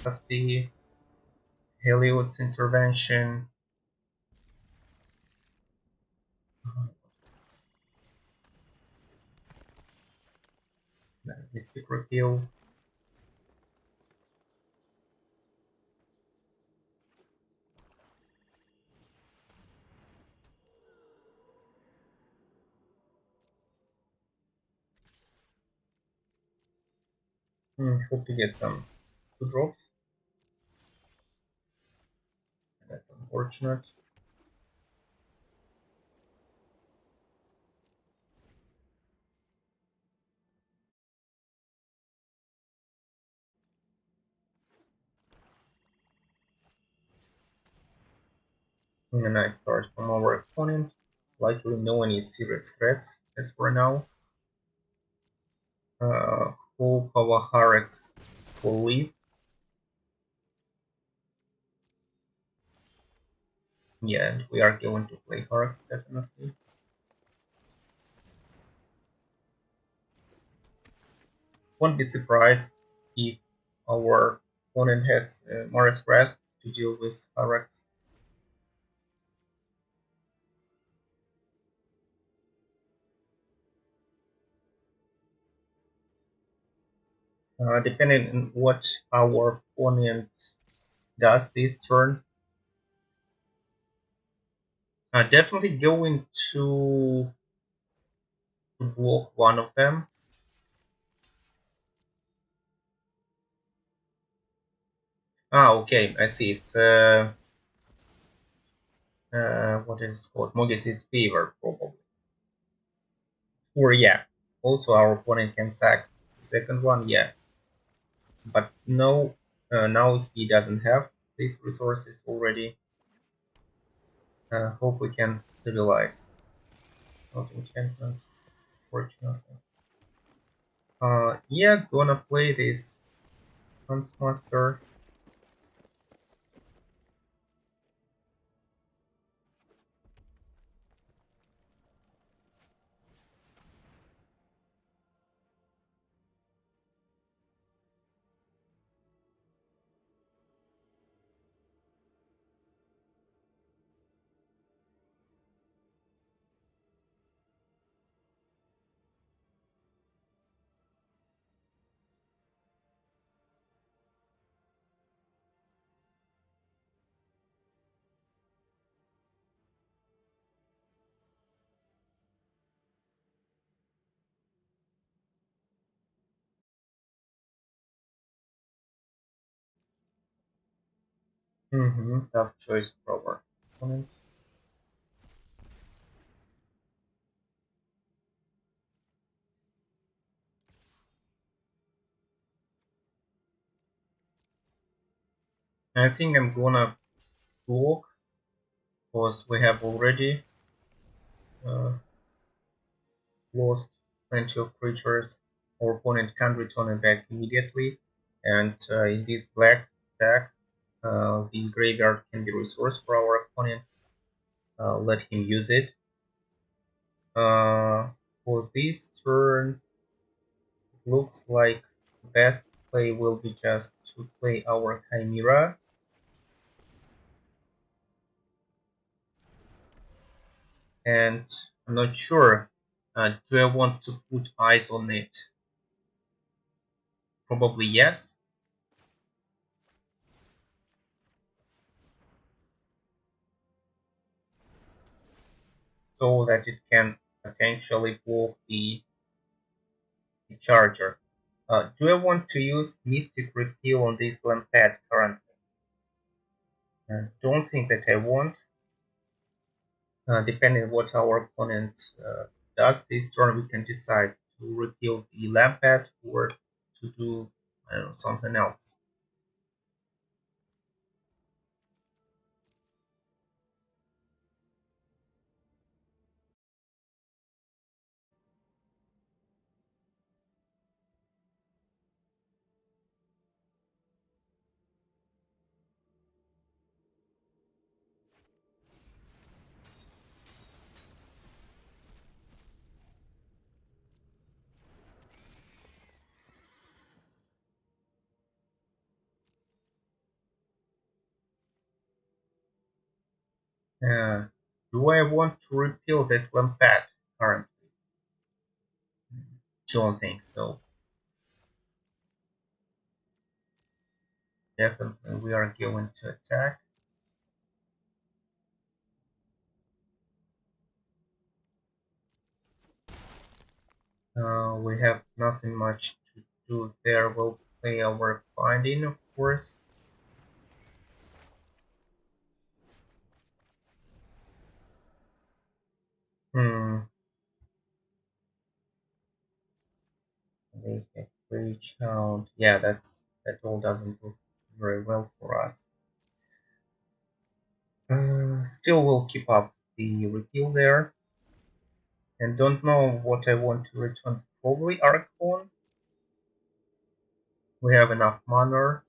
Plus the Heliod's intervention. Mystic Repeal. Hope to get some 2 drops. That's unfortunate. A nice start from our opponent. Likely no any serious threats as for now. Hope our Harex will leave. Yeah, and we are going to play Harex definitely. Won't be surprised if our opponent has Mars Grasp to deal with Harex. Depending on what our opponent does this turn, definitely going to block one of them. Okay, I see. It's what is it called? Mogis's Fever, probably. Or yeah, also our opponent can sack the second one, yeah. But no, now he doesn't have these resources already. Hope we can stabilize. Not enchantment, fortunately. Yeah, gonna play this Huntsmaster. Tough choice for our opponent. I think I'm gonna block because we have already uh, lost plenty of creatures. Our opponent can't return it back immediately, and in this black deck, the graveyard can be resource for our opponent. Let him use it. For this turn, it looks like the best play will be just to play our Chimera. And I'm not sure, do I want to put eyes on it? Probably yes. So that it can potentially block the charger. Do I want to use Mystic Repeal on this Lampad currently? Don't think that I want. Depending on what our opponent does this turn, we can decide to repeal the Lampad or to do, I don't know, something else. Uh, do I want to repeal this Lampad currently? Don't think so. Definitely we are going to attack. We have nothing much to do there. We'll play our finding, of course. Hmm. They have reach out. Yeah, that all doesn't look very well for us. Still, we'll keep up the repeal there. And don't know what I want to return. Probably Archon. We have enough mana.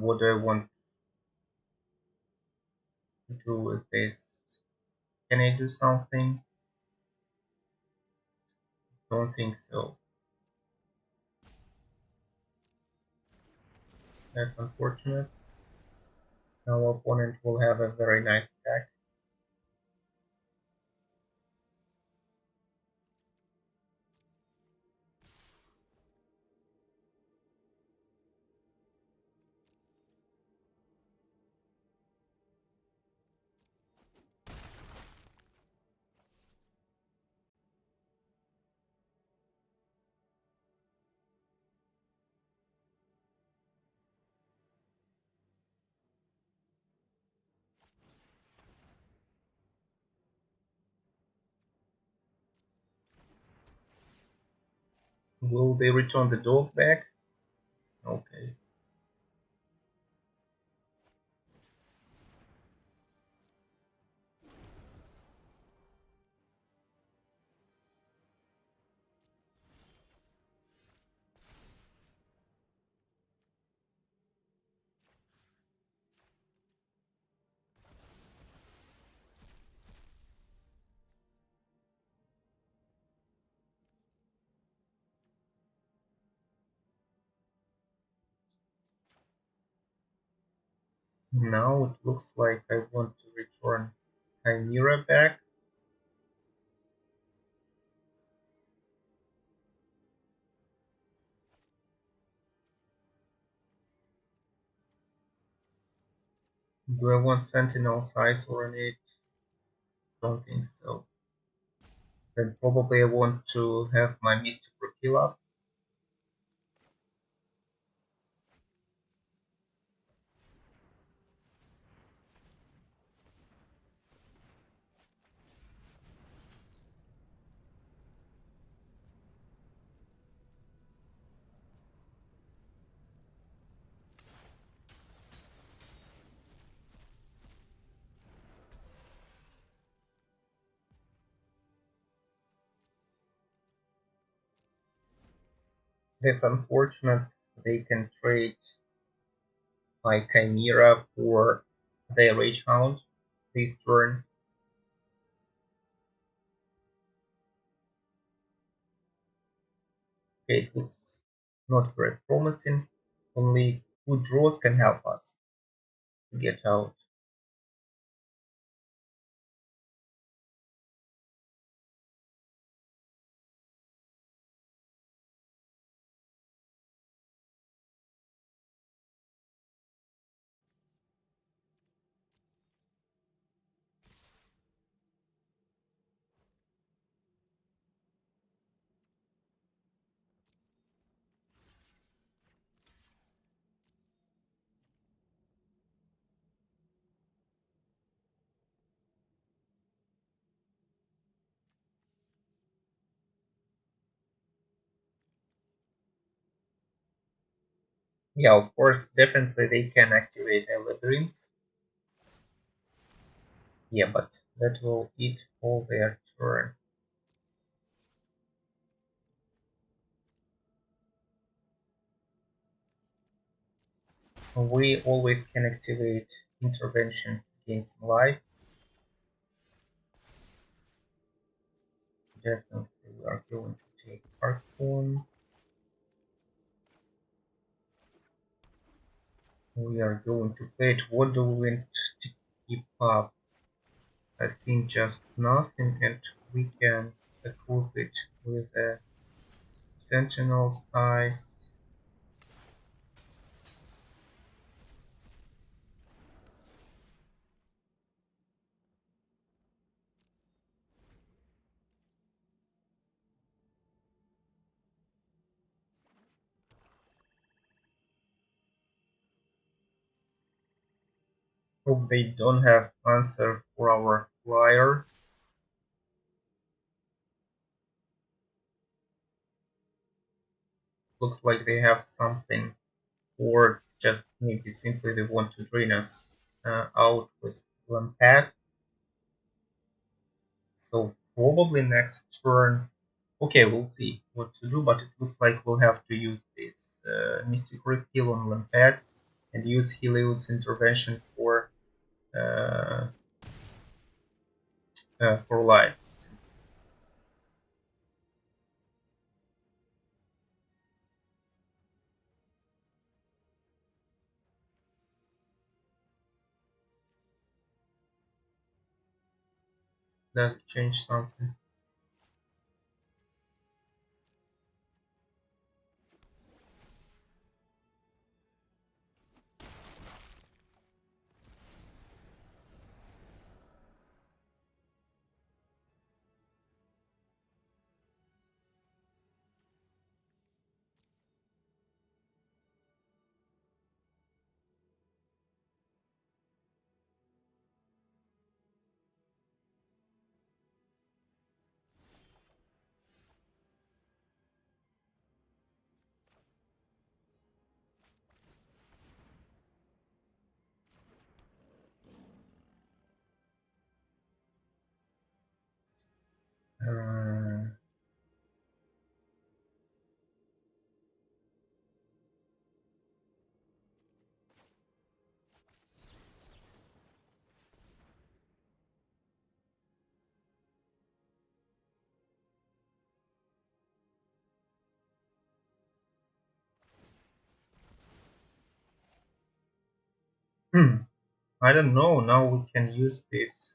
What do I want to do with this? Can I do something? Don't think so. That's unfortunate. Our opponent will have a very nice attack. Will they return the dog back? Okay. Now it looks like I want to return Chimera back. Do I want Sentinel size or an 8? Don't think so. Then probably I want to have my Mystic Repeal up. That's unfortunate. They can trade my Chimera for their Rage Hound this turn. Okay, it looks not very promising. Only good draws can help us to get out. Yeah, of course, definitely they can activate a labyrinth. Yeah, but that will eat all their turn. We always can activate intervention to gain some life. Definitely we are going to take Harpoon. We are going to play it. What do we want to keep up? I think just nothing, and we can equip it with a Sentinel's Eyes. Hope they don't have answer for our flyer. Looks like they have something, or just maybe simply they want to drain us out with Lampad. So probably next turn. Okay, we'll see what to do, but it looks like we'll have to use this Mystic Repeal on Lampad and use Heliod's intervention uh, for life. Does it change something? Uh, I don't know. Now we can use this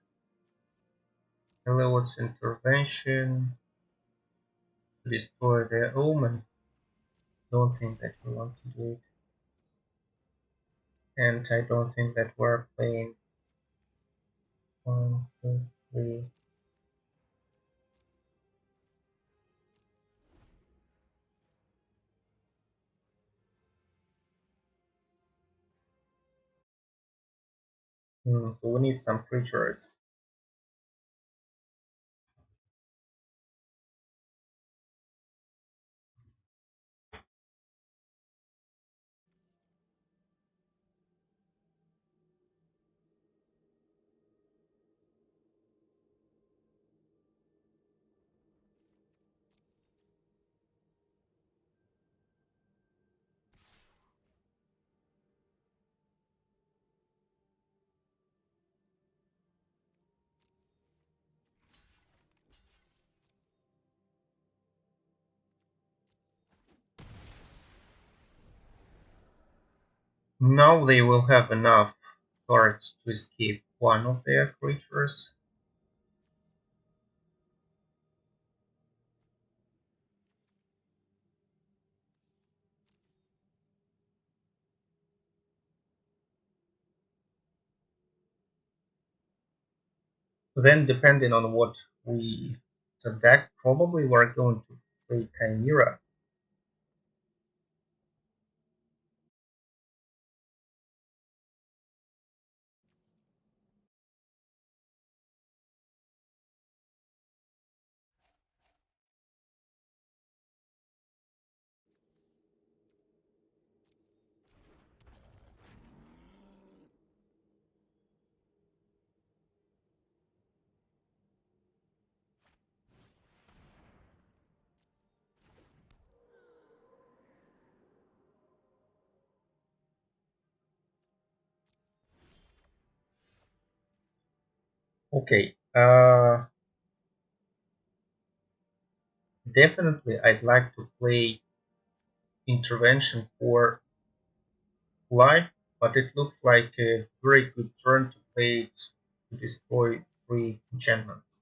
Heliod's intervention to destroy their omen. Don't think that we want to do it. And I don't think that we're playing 1, 2, 3. So we need some creatures. Now they will have enough cards to escape one of their creatures. Then depending on what we deck, probably we're going to play Chimera. Okay, definitely I'd like to play intervention for life, but it looks like a very good turn to play it to destroy 3 enchantments.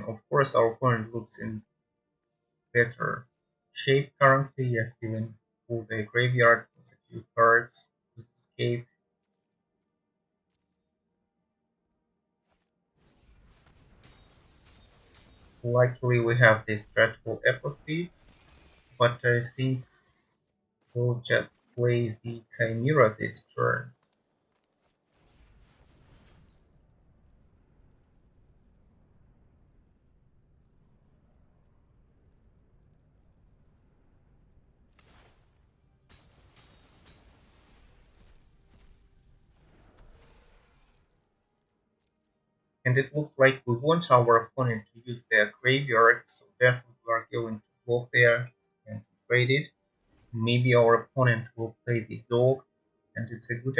Of course, our opponent looks in better shape currently, given full the graveyard with a few cards to escape. Luckily, we have this dreadful apathy, but I think we'll just play the Chimera this turn. And it looks like we want our opponent to use their graveyard, so therefore we are going to go there and trade it. Maybe our opponent will play the dog, and it's a good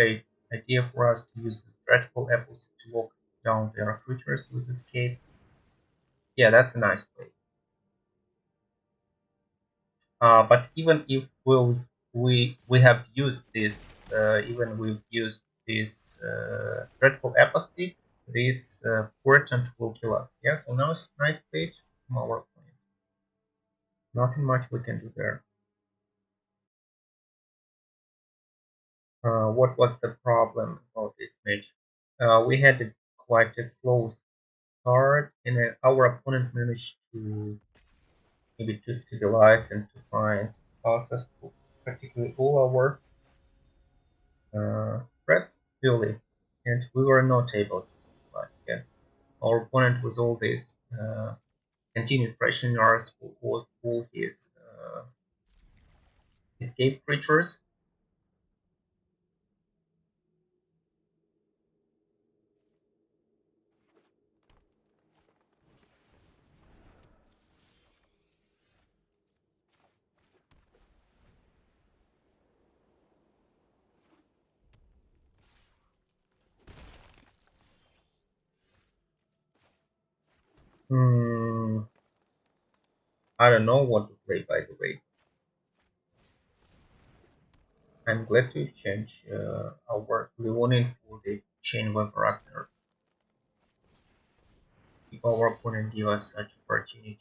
idea for us to use this dreadful apples to lock down their creatures with escape. Yeah, that's a nice play. But even if we have used this, even we've used this dreadful apathy, this portent will kill us. Yeah, so now it's nice play from our opponent. Nothing much we can do there. What was the problem about this match? We had quite a slow start, and our opponent managed to maybe to stabilize and to find answers to practically all our threats early, and we were not able to stabilize again. Our opponent with all this continued pressuring us was all his escape creatures. Hmm, I don't know what to play, by the way. I'm glad to change our Leonin for the Chainweb Ragnar if our opponent give us such opportunity.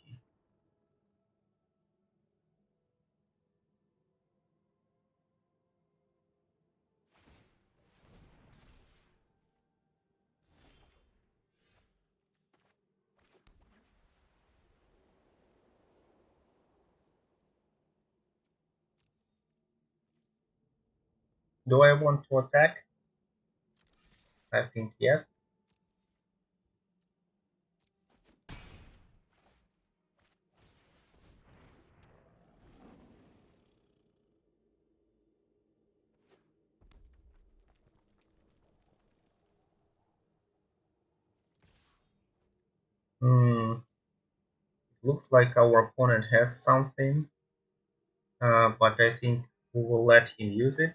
Do I want to attack? I think yes. Looks like our opponent has something, but I think we will let him use it.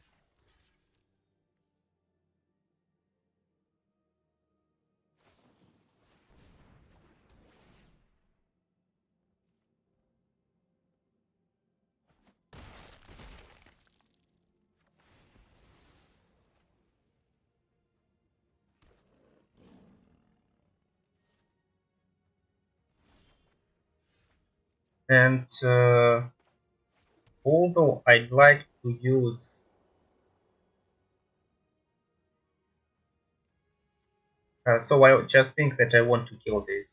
And although I'd like to use So I just think that I want to kill this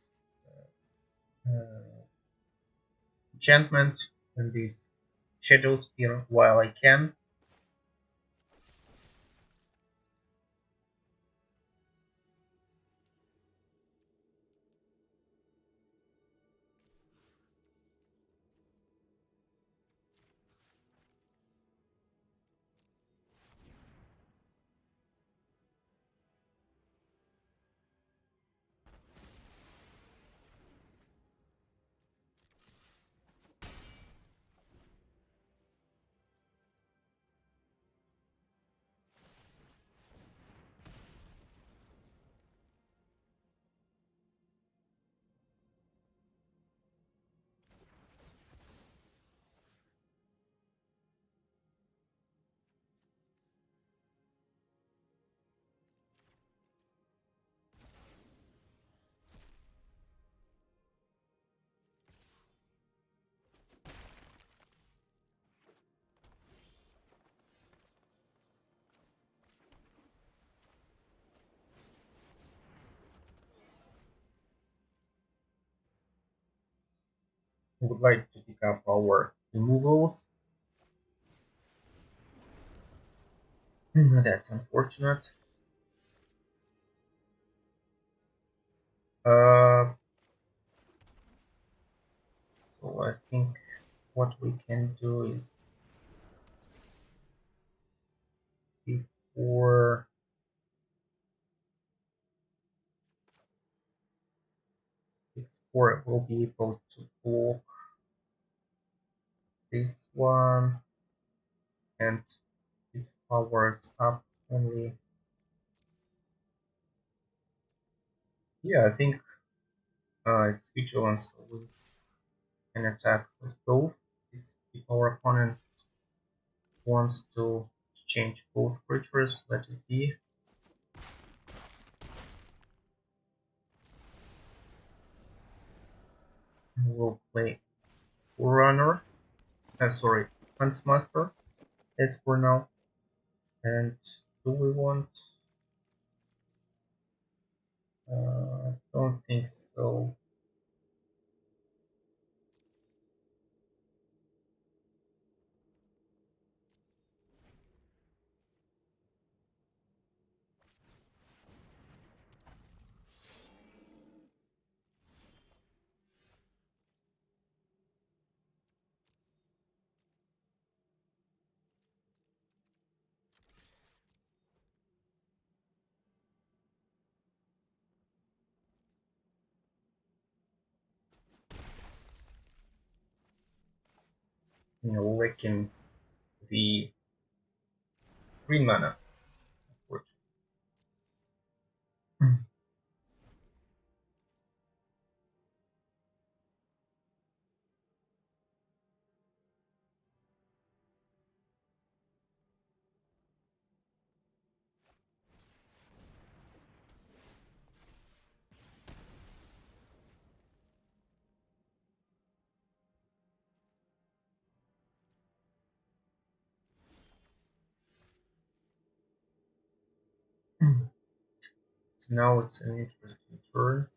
uh, enchantment and this shadow spear while I can. I would like to pick up our removals. That's unfortunate. Uh, so I think what we can do is before X4 will be able to block this one and its powers up only. Yeah, I think it's vigilance, so we can attack with both. If our opponent wants to change both creatures, let it be. We'll play Forerunner, sorry, Huntsmaster as for now. And do we want? Don't think so. Wrecking the green mana, unfortunately. So now it's an interesting turn.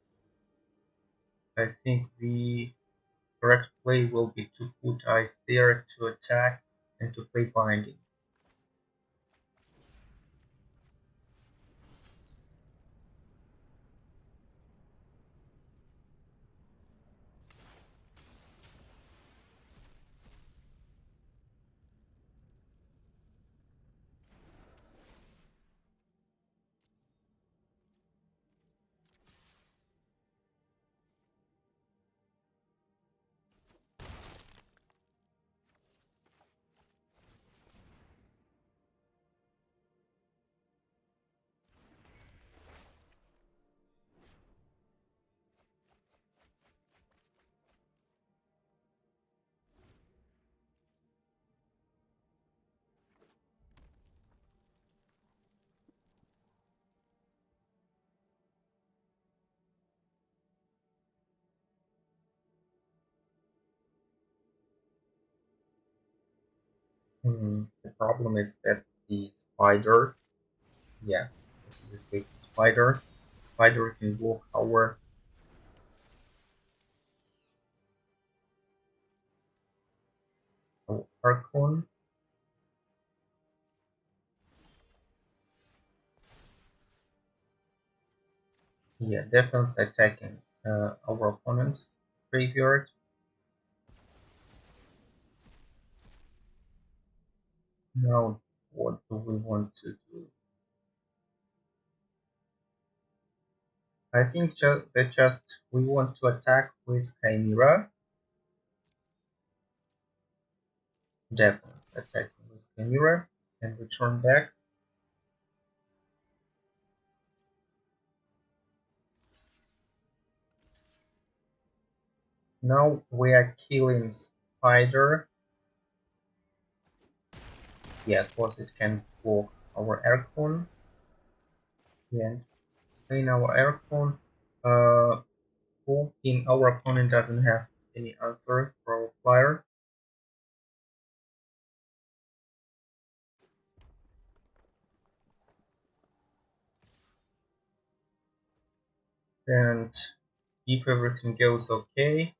I think the correct play will be to put ice there to attack and to play binding. The problem is that the spider, yeah, in this case the spider spider can walk our Archon. Yeah, definitely attacking our opponent's graveyard. Now, what do we want to do? I think just we want to attack with Chimera. Definitely attacking with Chimera and return back. Now we are killing Spider. Yeah, of course it can block our Archon. Yeah, in our Archon. Hoping our opponent doesn't have any answer for our flyer. And if everything goes okay,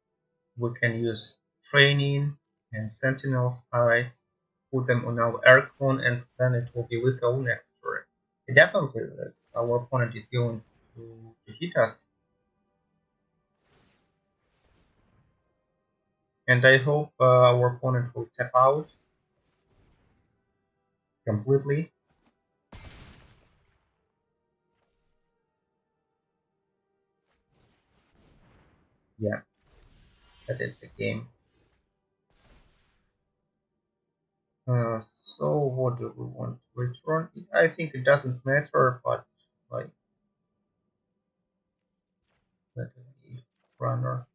we can use training and sentinel spies, put them on our Archon, and then it will be lethal next turn. Definitely, our opponent is going to hit us, and I hope our opponent will tap out completely. Yeah, that is the game. So what do we want to return? I think it doesn't matter, but like let it be runner.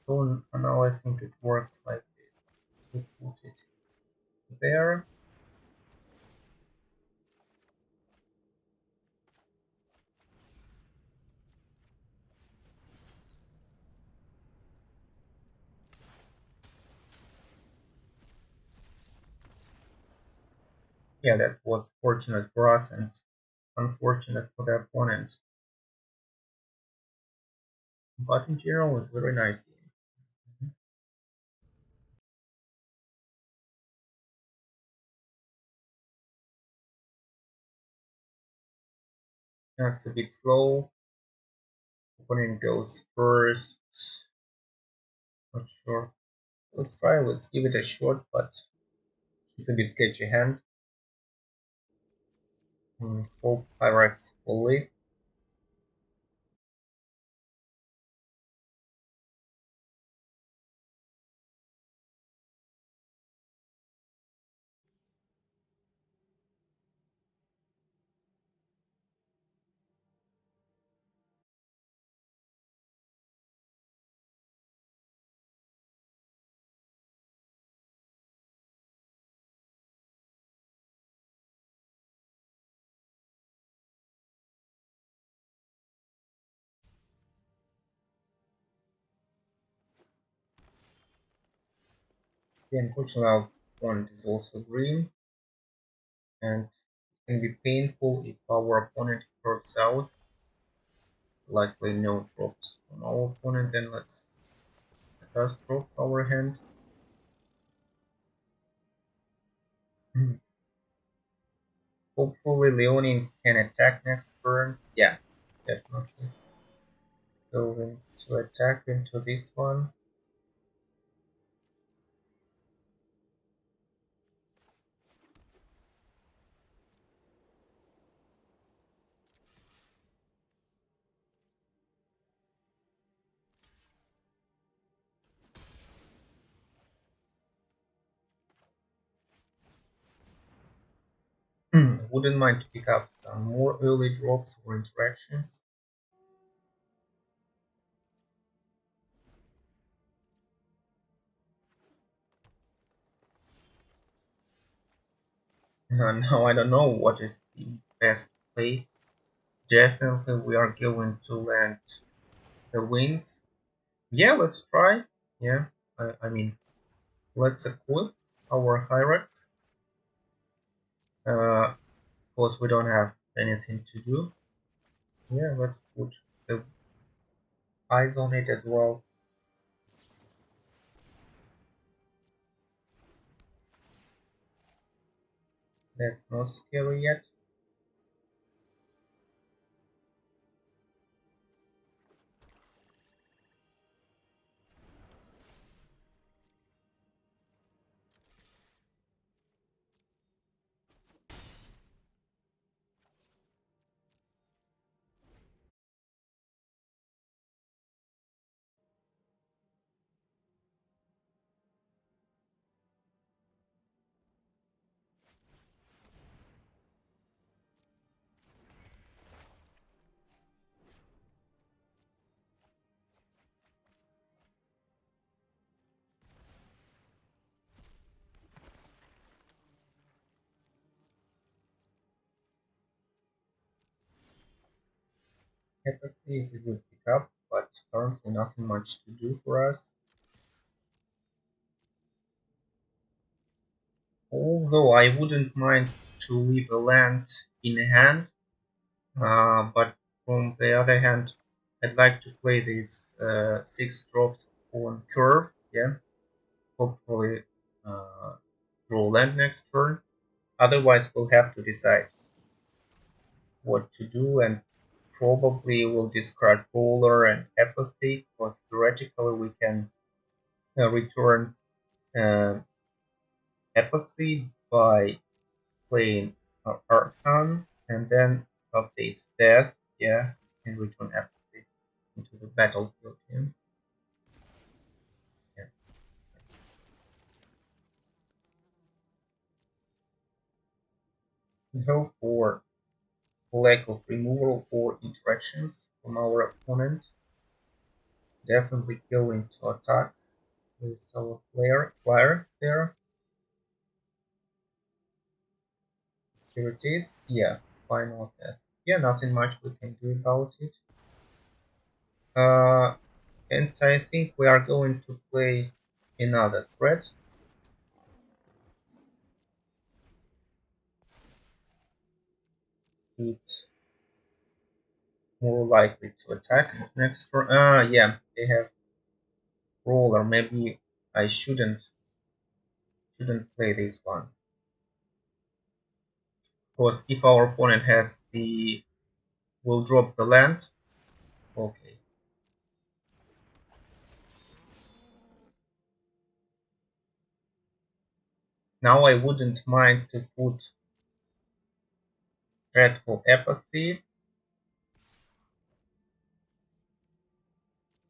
So now I think it works like this. We put it there. Yeah, that was fortunate for us and unfortunate for the opponent. But in general, it's a very nice game. That's a bit slow. Opponent goes first. Not sure. Let's try. Let's give it a shot, but it's a bit sketchy hand. Hope Pyrex fully. The unfortunate opponent is also green, and it can be painful if our opponent drops out. Likely no drops from our opponent, then let's let us drop our hand. Hopefully Leonin can attack next turn. Yeah, definitely. Going to attack into this one. Wouldn't mind to pick up some more early drops or interactions. Now I don't know what is the best play. Definitely we are going to land the wins. Yeah, let's try. Yeah, I mean, let's equip our Hyrax. Of course, we don't have anything to do. Yeah, let's put the eyes on it as well. That's not scary yet. Capacity is a good pickup, but currently nothing much to do for us. Although I wouldn't mind to leave a land in hand, but from the other hand, I'd like to play these 6 drops on curve, yeah, hopefully draw land next turn. Otherwise, we'll have to decide what to do, and probably we'll discard Polar and Apathy, because theoretically we can return uh, Apathy by playing Archon, and then updates Death, yeah, and return Apathy into the battlefield. Yeah. Yeah. We hope for lack of removal or interactions from our opponent. Definitely going to attack with our flyer there. Here it is. Yeah, final death. Yeah, nothing much we can do about it. And I think we are going to play another threat. It's more likely to attack next turn. Yeah, they have roller. Maybe I shouldn't play this one, because if our opponent has the will drop the land. Okay. Now I wouldn't mind to put Dreadful Apathy.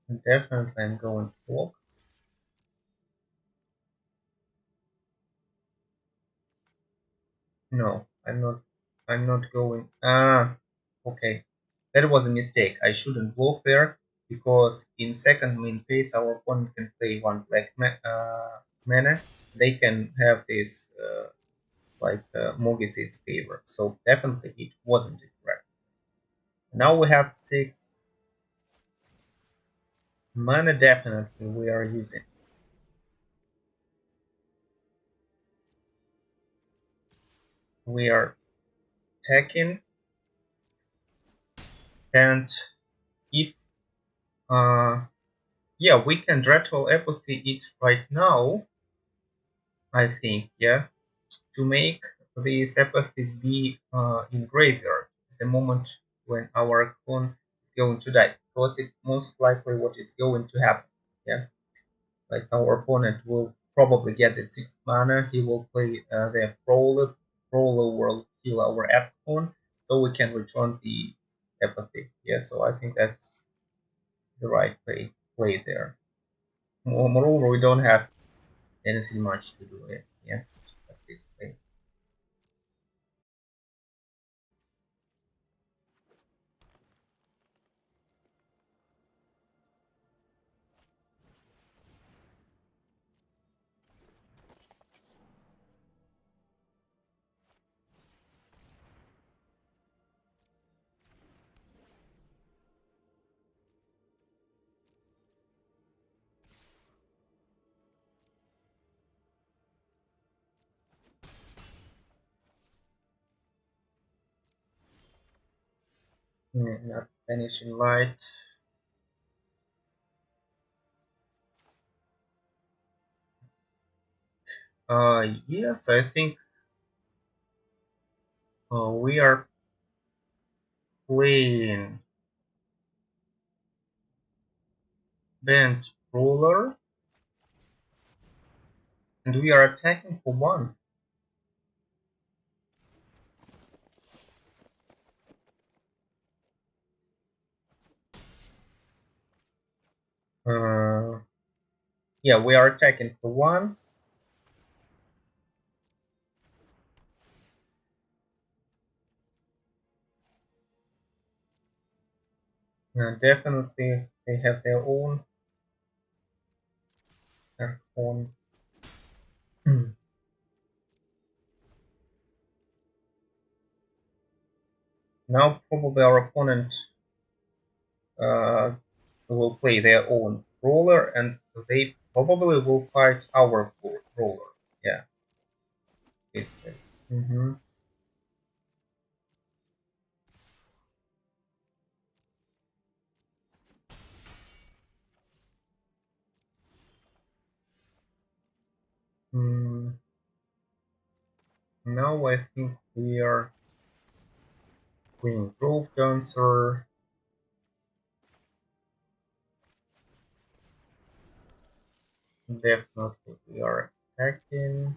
And definitely I'm going to block. No, I'm not going. Okay. That was a mistake. I shouldn't block there, because in second main phase our opponent can play one black mana. They can have this Mogis's favor. So definitely it wasn't correct. Now we have 6 mana. Definitely we are using. We are attacking, and if yeah, we can dreadful apathy it right now, I think, yeah, to make this apathy be in graveyard at the moment when our clone is going to die, because it's most likely what is going to happen. Yeah, like our opponent will probably get the 6th mana, he will play the Prowler, Prowler will kill our F-clone, so we can return the apathy. Yeah, so I think that's the right play there. Moreover, we don't have anything much to do with, yeah, at this play. Not Vanishing light. Yes, I think we are playing bent ruler, and we are attacking for one. Yeah, we are attacking for one. Definitely, they have their own Archon. Now probably our opponent will play their own ruler, and they probably will fight our ruler. Yeah, basically. Mm-hmm. Mm, now I think we are Queen Grove Dancer. Definitely we are attacking.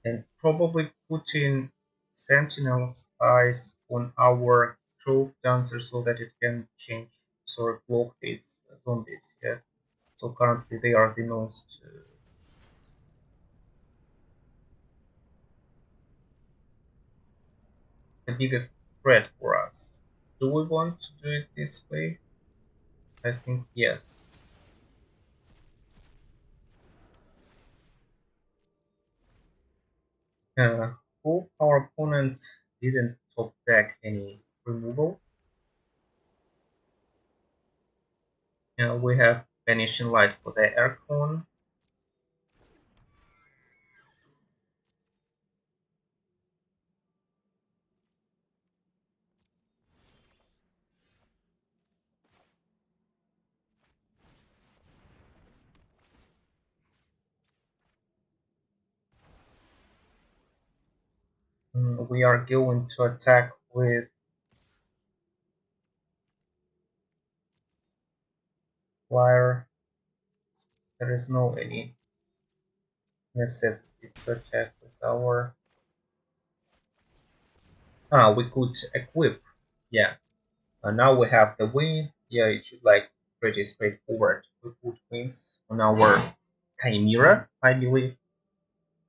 And probably putting Sentinel's eyes on our Grove Dancer so that it can change, sort of block these zombies. Yeah. So currently they are the most the biggest threat for us. Do we want to do it this way? I think yes. Hope our opponent didn't top deck any removal. We have Vanishing Light for the Aircon. We are going to attack with Flyer. There is no any necessity to attack with our... we could equip. Yeah. Now we have the wing. Yeah, it should like pretty straightforward. We put wings on our Chimera, I believe,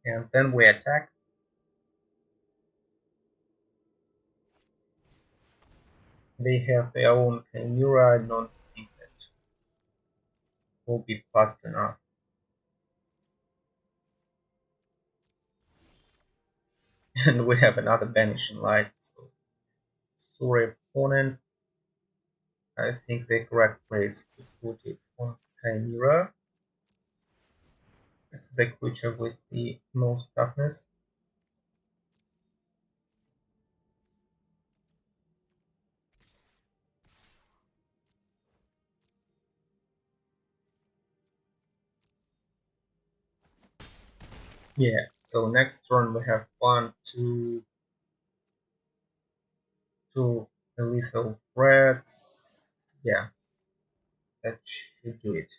and then we attack. They have their own Chimera. I don't think that will be fast enough. And we have another Banishing Light. So, sorry, opponent. I think the correct place to put it on Chimera. This is the creature with the most toughness. Yeah, so next turn we have one, two lethal threats. Yeah, that should do it.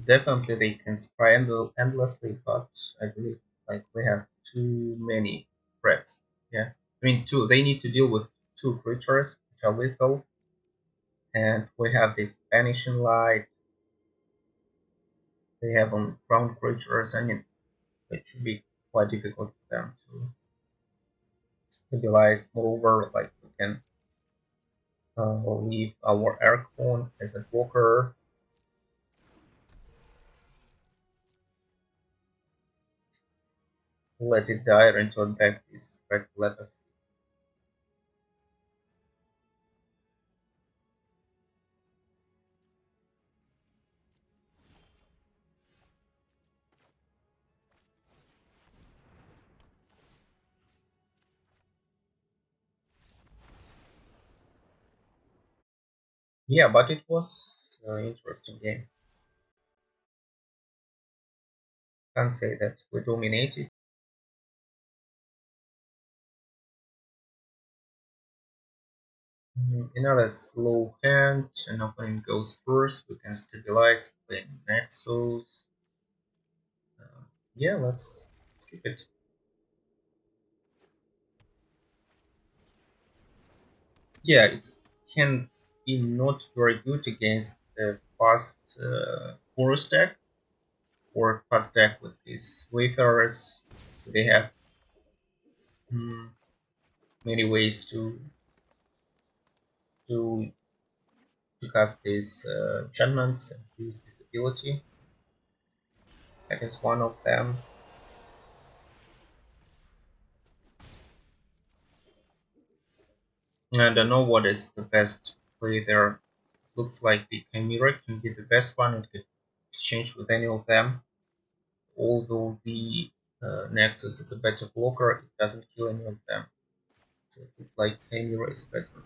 Definitely they can spray endlessly, but I believe like we have too many threats. Yeah, I mean two. They need to deal with two creatures which are lethal, and we have this Vanishing Light. They have on ground creatures. I mean, it should be quite difficult for them to stabilize. Moreover, like we can leave our Archon as a blocker. Let it die into attack this red legacy. Yeah, but it was an interesting game. Can't say that we dominated. Another slow hand, and opponent goes first. We can stabilize, play Nexus. Yeah, let's skip it. Yeah, it can be not very good against the fast forest deck or fast deck with these wayfarers. They have mm, many ways to to cast these enchantments and use this ability. That is one of them. And I don't know what is the best play there. It looks like the Chimera can be the best one. It could exchange with any of them. Although the Nexus is a better blocker, it doesn't kill any of them. So it looks like Chimera is better.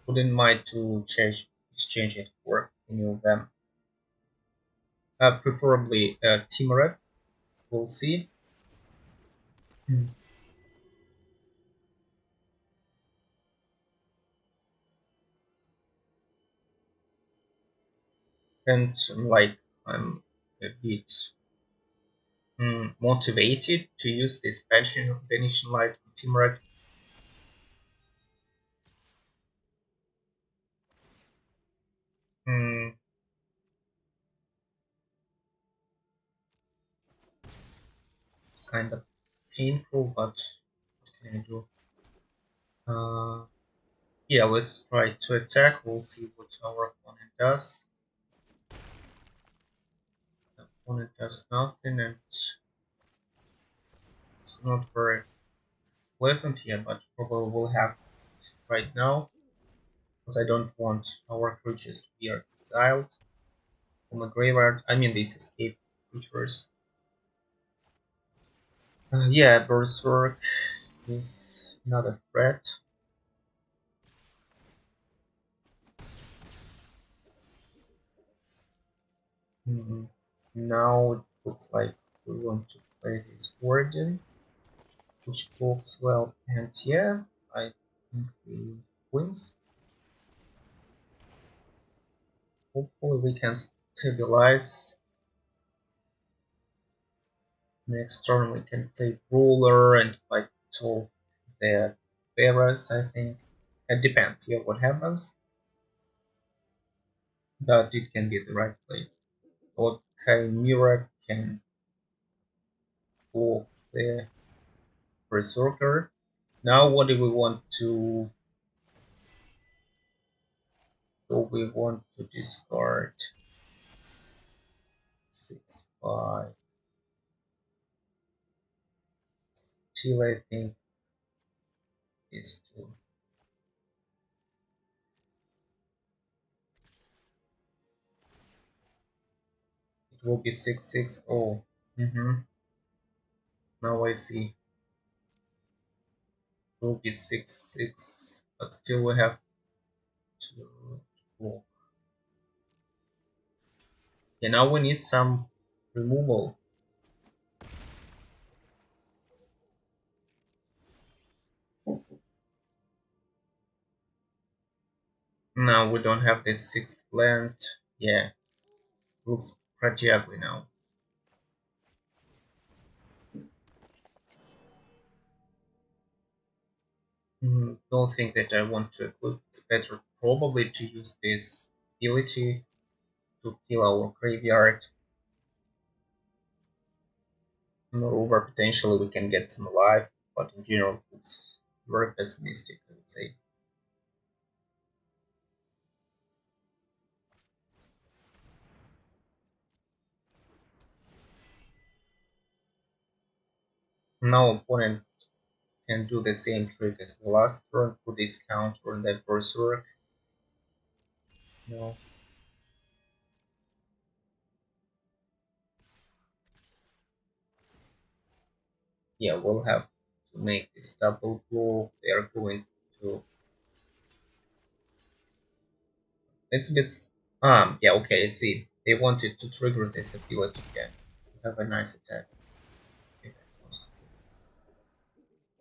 Wouldn't mind to exchange it for any of them. Preferably Timuret. We'll see. Mm. And like I'm a bit motivated to use this Banishing Light on Timuret. Mm, it's kind of painful, but what can I do? Yeah, let's try to attack. We'll see what our opponent does. The opponent does nothing, and it's not very pleasant here, but probably we'll have it right now, because I don't want our creatures to be exiled from the graveyard. I mean, these escape creatures. Yeah, Berserk is another threat. Mm, Now it looks like we want to play this Warden, which blocks well, and yeah, I think we wins. Hopefully we can stabilize. Next turn we can play Ruler and fight off the Theros, I think. It depends, yeah, what happens, but it can be the right play. Or Chimera can block the Berserker. Now what do we want to do? We want to discard 6/5. Still I think is two. It will be 6/6. Oh, now I see. It will be 6/6, but still we have to block. Yeah, now we need some removal. Now we don't have this sixth land. Yeah, looks pretty ugly now. Don't think that I want to equip. It's better probably to use this ability to kill our graveyard. Moreover, potentially we can get some life, but in general it looks very pessimistic, I would say. Now opponent can do the same trick as the last turn, put this counter on that berserk. No. Yeah, we'll have to make this double blow. They are going to It's a bit. Yeah, okay, I see. They wanted to trigger this ability again. Have a nice attack.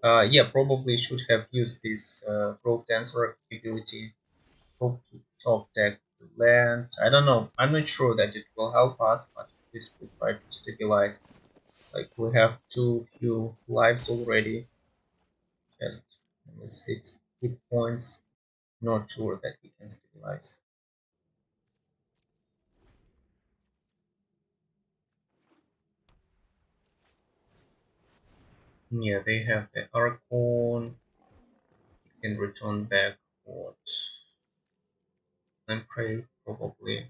Okay, yeah, probably should have used this growth tensor ability. Hope to top deck the land. I don't know. I'm not sure that it will help us, but this will try to stabilize. Like we have too few lives already. Just 6 hit points. Not sure that we can stabilize. Yeah, they have the Archon. You can return back what and pray probably.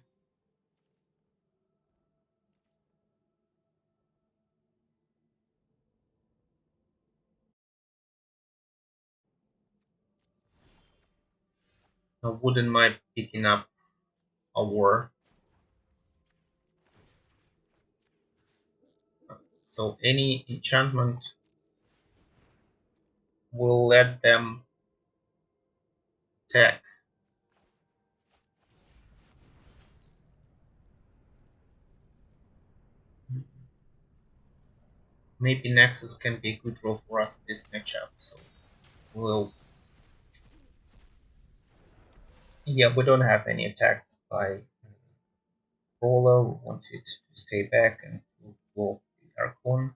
I wouldn't mind picking up a war. So any enchantment will let them attack. Maybe Nexus can be a good role for us in this matchup. So we'll. Yeah, we don't have any attacks by Roller. We want it to stay back and to block the Archon.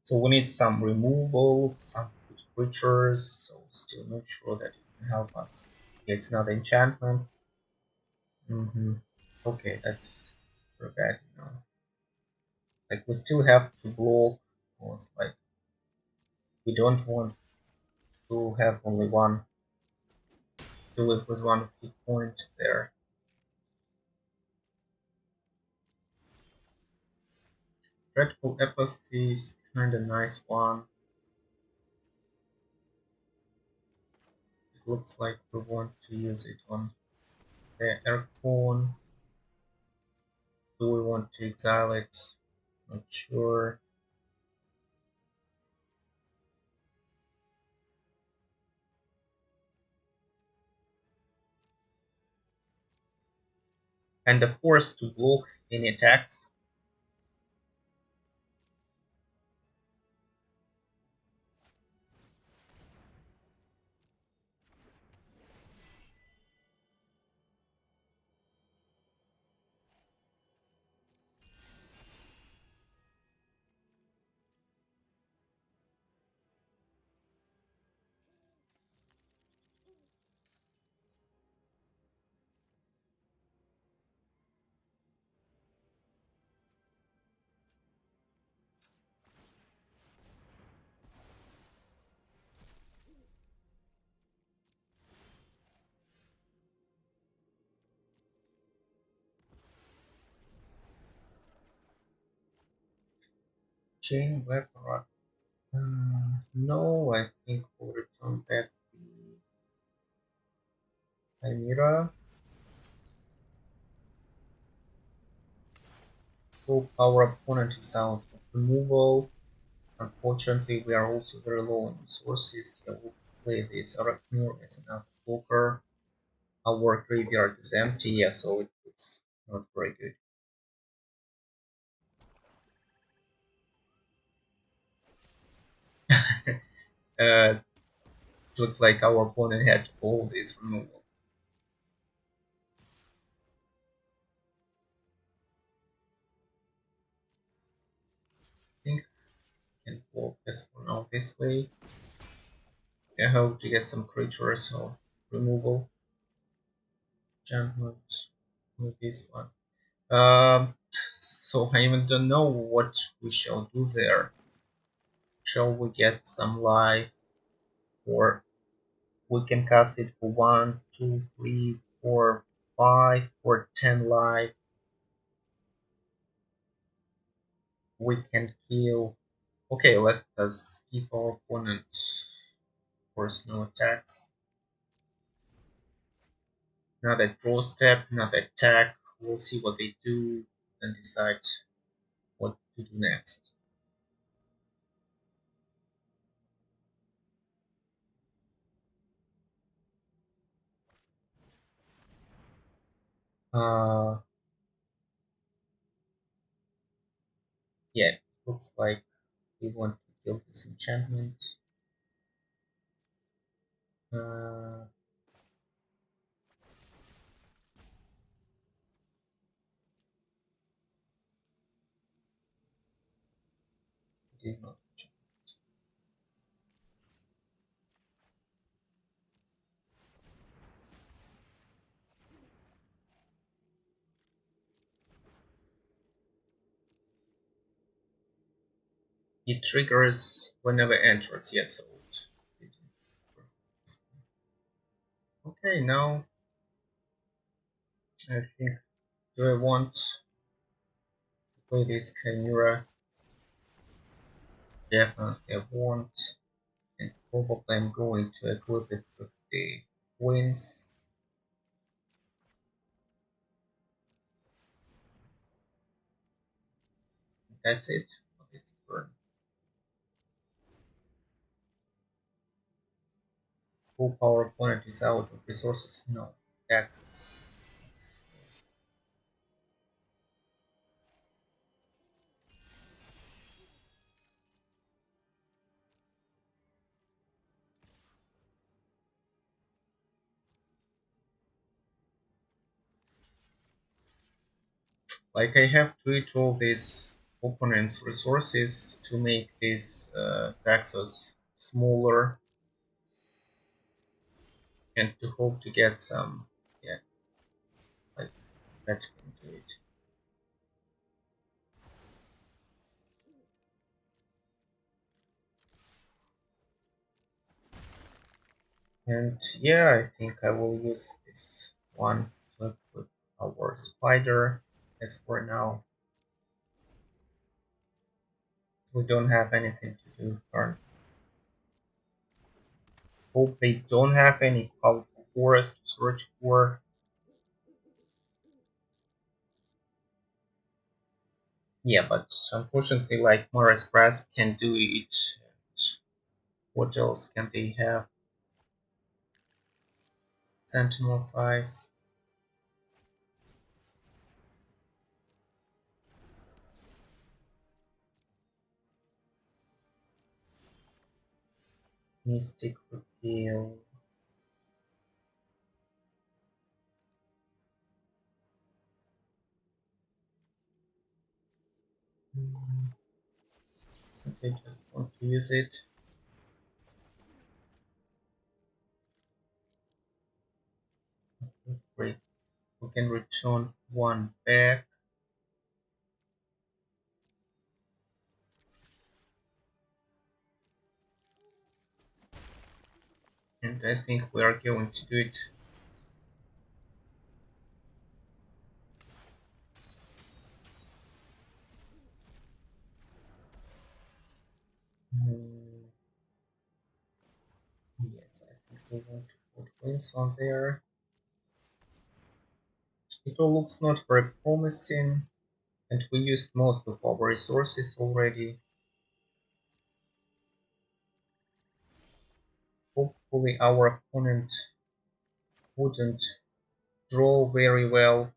So we need some removal, some good creatures, so still not sure that it can help us. It's not enchantment. Okay, that's very bad, you know. Like we still have to block, because like we don't want to have only one to live with one hit point there. Dreadful Apathy is kinda nice one. It looks like we want to use it on the Aircon. Do we want to exile it? Not sure. And of course to block any attacks. Chain Weapon. No, I think we'll return back the Chimera. Hope our opponent is out of removal. Unfortunately, we are also very low on resources. I will play this Arachnur as another blocker. Our graveyard is empty, yeah, so it's not very good. uh, looked like our opponent had to hold this removal. I think we can focus for now this way. I hope to get some creatures or removal. Enchantment with this one. So I even don't know what we shall do there. Shall we get some life, or we can cast it for 1, 2, 3, 4, 5, or 10 life. We can kill. Okay, let us keep our opponent. Of course, no attacks. Another draw step, another attack. We'll see what they do and decide what to do next. Uh, yeah, looks like we want to kill this enchantment. Uh, it is not. It triggers whenever enters. Yes, so okay, now I think, do I want to play this Chimera? Definitely I want, and probably I'm going to equip it with the wings. That's it for this turn. Full power opponent is out of resources. No, access. Like I have to eat all these opponent's resources to make this taxes smaller and to hope to get some, yeah, like that can do it. And yeah, I think I will use this one to equip our spider. As for now, we don't have anything to do currently. Hope they don't have any powerful forest to search for. Yeah, but unfortunately, like Mara's Grasp can do it. And what else can they have? Sentinel size, Mystic Repeal. Okay, just want to use it. Great. We can return one back. And I think we are going to do it. Mm, yes, I think we want to put wings on there. It all looks not very promising, and we used most of our resources already. Hopefully our opponent wouldn't draw very well.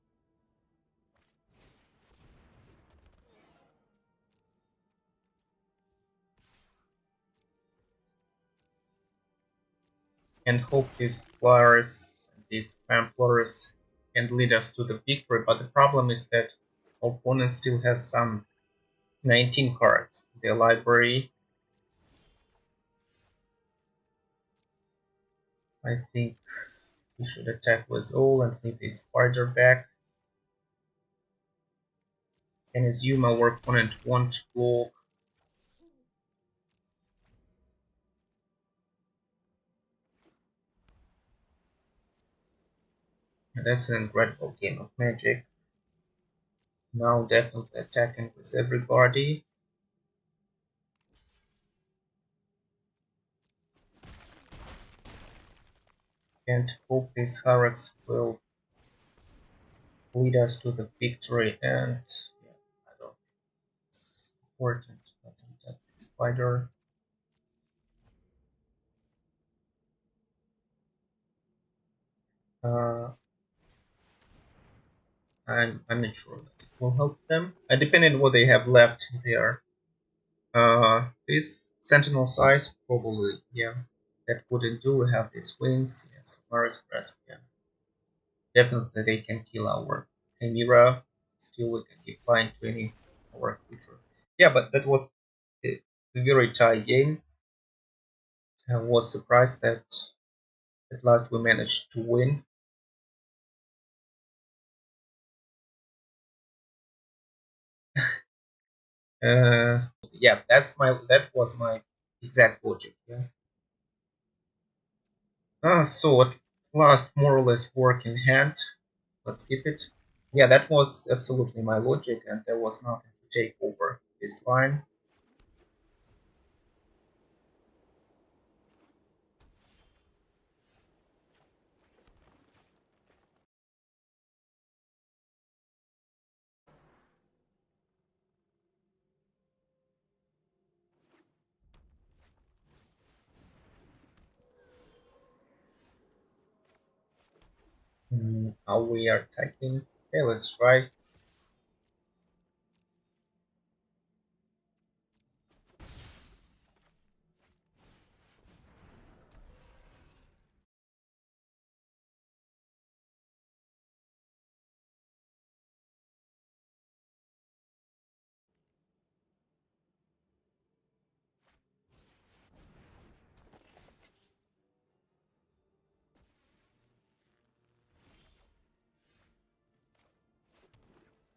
And hope these flyers, these pamphleteers can lead us to the victory. But the problem is that our opponent still has some 19 cards in their library. I think we should attack with all and leave this spider back. And assume our opponent won't block. And that's an incredible game of Magic. Now definitely attacking with everybody. And hope this Harax will lead us to the victory. And yeah, I don't think it's important. Let's attack the spider. Uh, I'm not sure that it will help them. Depending on what they have left there. This sentinel size probably, yeah, that wouldn't do. We have these wings, yes, Mars Press, yeah. Definitely they can kill our Chimera. Still we can keep flying to any our creature. Yeah, but that was a very tight game. I was surprised that at last we managed to win. Yeah, that was my exact logic. Yeah. So at last, more or less work in hand. Let's keep it. Yeah, that was absolutely my logic, and there was nothing to take over this line. How we are attacking. Okay, let's try.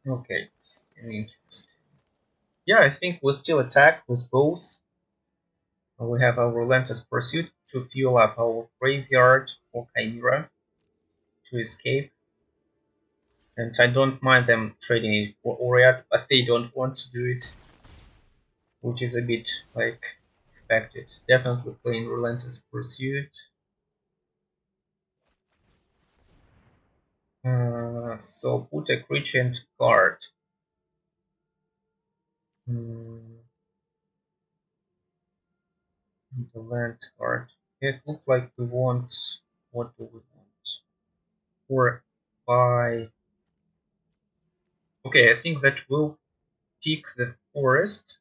Okay, it's interesting. Yeah, I think we still attack with both. We have our relentless pursuit to fuel up our graveyard for Chimera to escape. And I don't mind them trading it for Oriat, but they don't want to do it, which is a bit like expected. Definitely playing relentless pursuit. So put a creature into card. Hmm, the land card. It looks like we want. What do we want? 4, 5. Okay, I think that will pick the forest,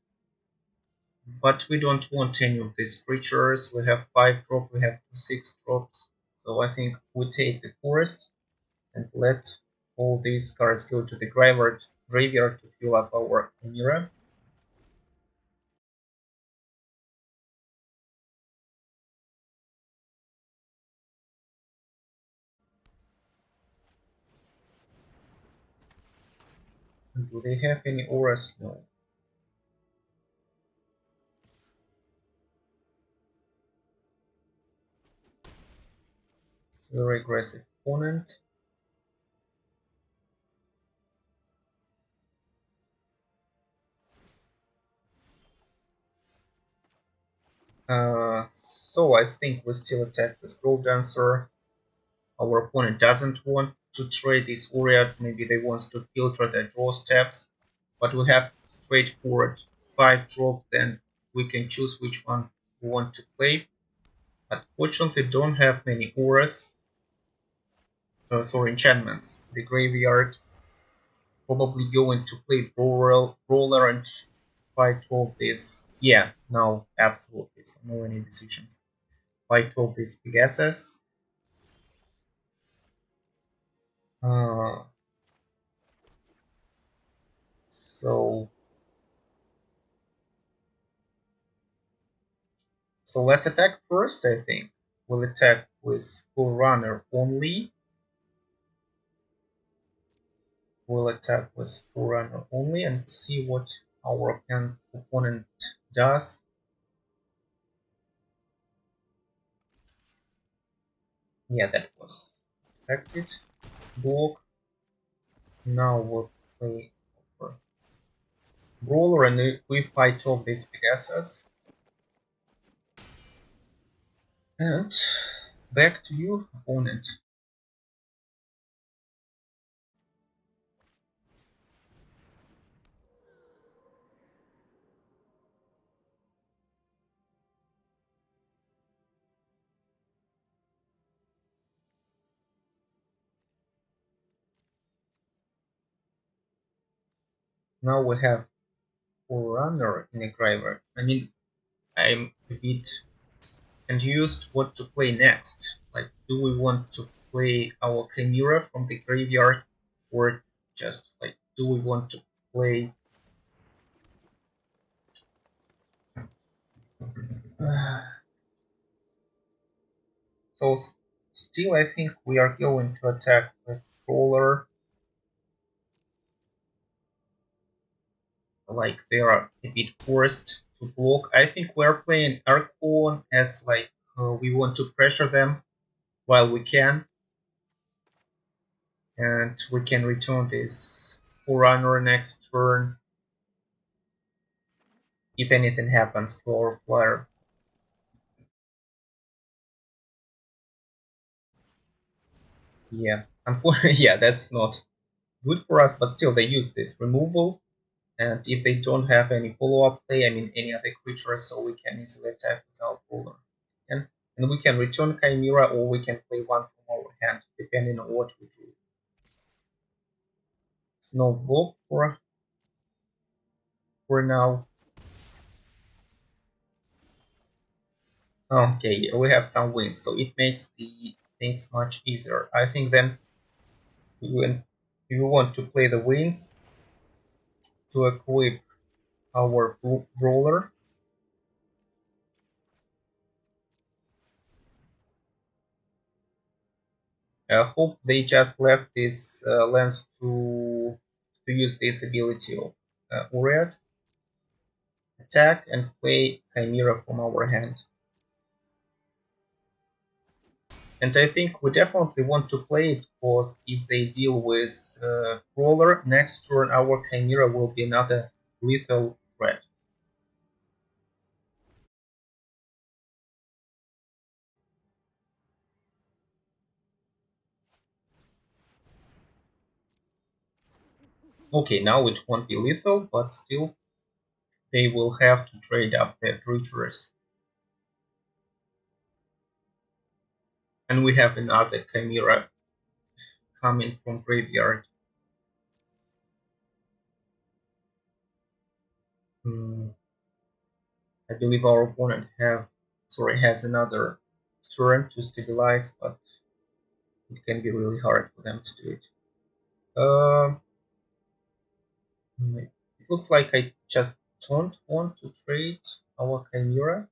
but we don't want any of these creatures. We have 5 drop, we have 6 drops, so I think we take the forest and let all these cards go to the graveyard to fill up our Chimera. Do they have any auras? No. It's a very aggressive opponent. So I think we still attack with Grove Dancer. Our opponent doesn't want to trade this Uriat, maybe they want to filter their draw steps, but we have straightforward 5 drop, then we can choose which one we want to play. But fortunately don't have many auras, sorry, enchantments. The graveyard probably going to play Brawler and fight 12 this. Yeah, no, absolutely, so no any decisions. Fight 12 this Pegasus. Uh, so So let's attack first, I think. We'll attack with Forerunner only. We'll attack with Forerunner only and see what our opponent does. Yeah, that was expected. Block. Now we'll play for Brawler and we fight off this Pegasus. And back to you, opponent. Now we have Forerunner in a graveyard. I mean, I'm a bit confused what to play next. Like, do we want to play our Chimera from the graveyard, or just like, do we want to play? So still, I think we are going to attack with Crawler. Like they are a bit forced to block. I think we're playing Archon as like we want to pressure them while we can, and we can return this Forerunner next turn if anything happens to our player. Yeah, unfortunately, yeah, that's not good for us, but still they use this removal, and if they don't have any follow-up play, I mean any other creature, so we can easily attack without ruler. And, and we can return Chimera, or we can play one from our hand, depending on what we do. It's no block for now. Okay, we have some wins, so it makes the things much easier. I think then when we want to play the wins to equip our brawler. I hope they just left this lens to use this ability of Uriad, attack and play Chimera from our hand. And I think we definitely want to play it, because if they deal with Crawler, next turn our Chimera will be another lethal threat. Okay, now it won't be lethal, but still they will have to trade up their creatures. And we have another Chimera coming from graveyard. Hmm. I believe our opponent has another turn to stabilize, but it can be really hard for them to do it. Uh, it looks like I just don't want to trade our Chimera.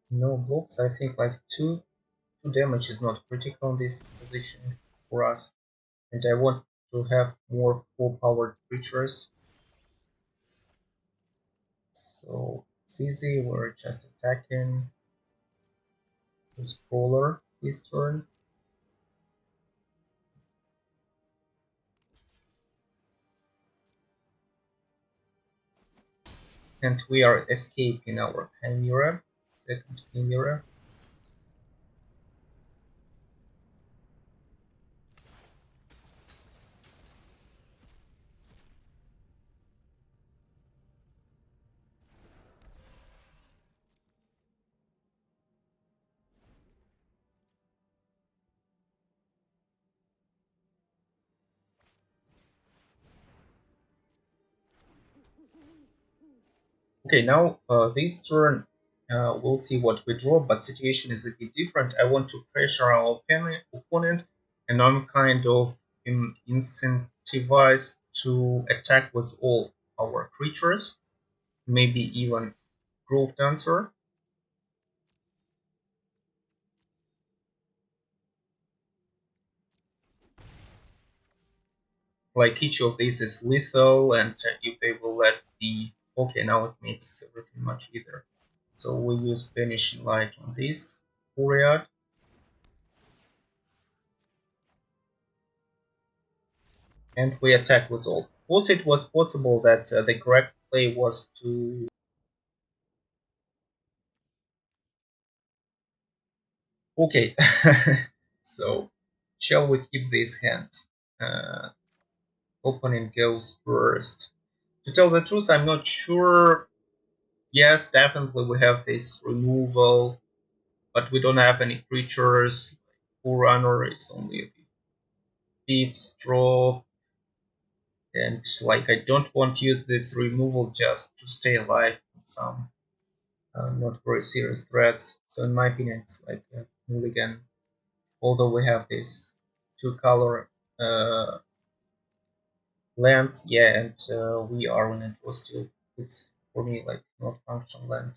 No blocks. I think like two damage is not critical in this position for us, and I want to have more full-powered creatures. So it's easy. We're just attacking this crawler this turn. And we are escaping our Chimera, second Chimera. Okay, now this turn we'll see what we draw, but situation is a bit different. I want to pressure our opponent, and I'm kind of incentivized to attack with all our creatures, maybe even Grove Dancer. Like each of these is lethal, and if they will let the... Okay, now it makes everything much easier. So we use Vanishing Light on this Uriad. And we attack with all. Also, it was possible that the correct play was to... Okay, so shall we keep this hand? Uh, Opponent goes first. To tell the truth, I'm not sure. Yes, definitely we have this removal, but we don't have any creatures. Forerunner is only a 5th draw. And like I don't want to use this removal just to stay alive from some not very serious threats. So in my opinion, it's like a mulligan. Although we have this two-color lands, yeah, and we are in it was still it's for me like not functional land.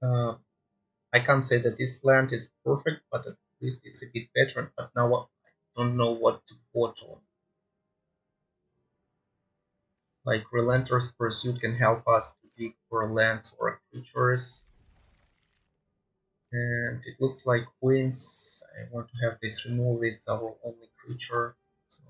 Uh, I can't say that this land is perfect, but at least it's a bit better. But now I don't know what to vote on. Like Relentless Pursuit can help us to pick for lands or creatures. And it looks like Queens. I want to have this removal is our only creature. So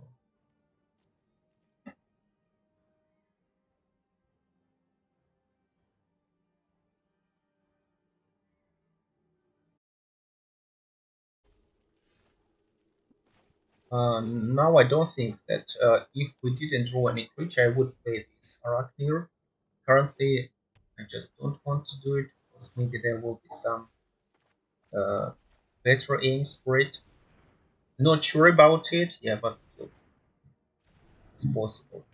now I don't think that if we didn't draw any creature, I would play this Arachnir. Currently, I just don't want to do it because maybe there will be some uh, better aims for it. Not sure about it, yeah, but still, it's possible.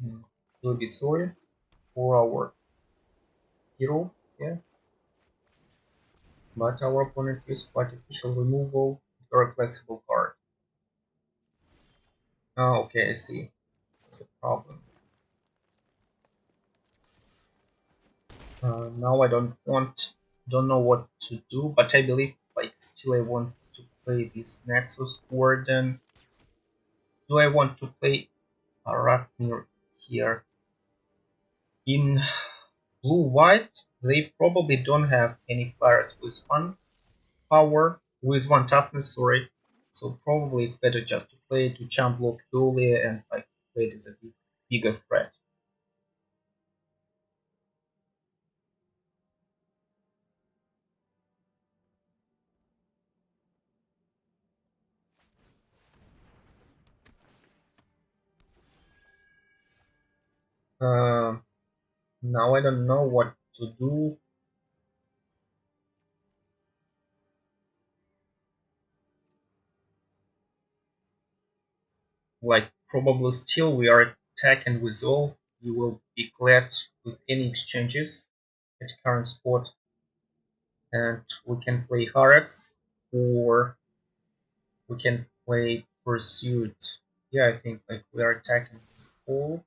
Mm-hmm. Will be sorry for our hero, yeah, but our opponent used artificial removal, very flexible card. Oh, okay, I see. That's a problem. Now I don't know what to do, but I believe like still I want to play this Nexus Warden. Do I want to play Arachnir here? In blue-white, they probably don't have any flyers with one power, with one toughness, sorry. So probably it's better just to play to jump block earlier and like play it as a bigger threat. Um, Now I don't know what to do. Like probably still we are attacking with all. We will be glad with any exchanges at current spot, and we can play Harax or we can play Pursuit. Yeah, I think like we are attacking this all.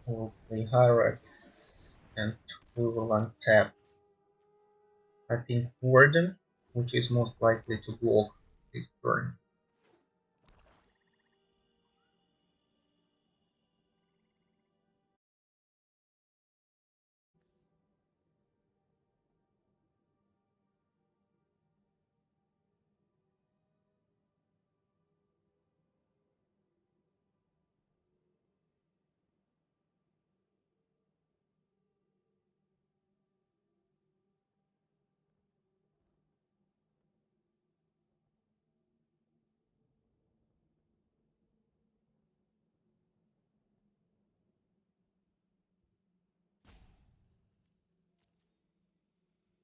We'll play Harax and we will untap. I think Warden, which is most likely to block this turn.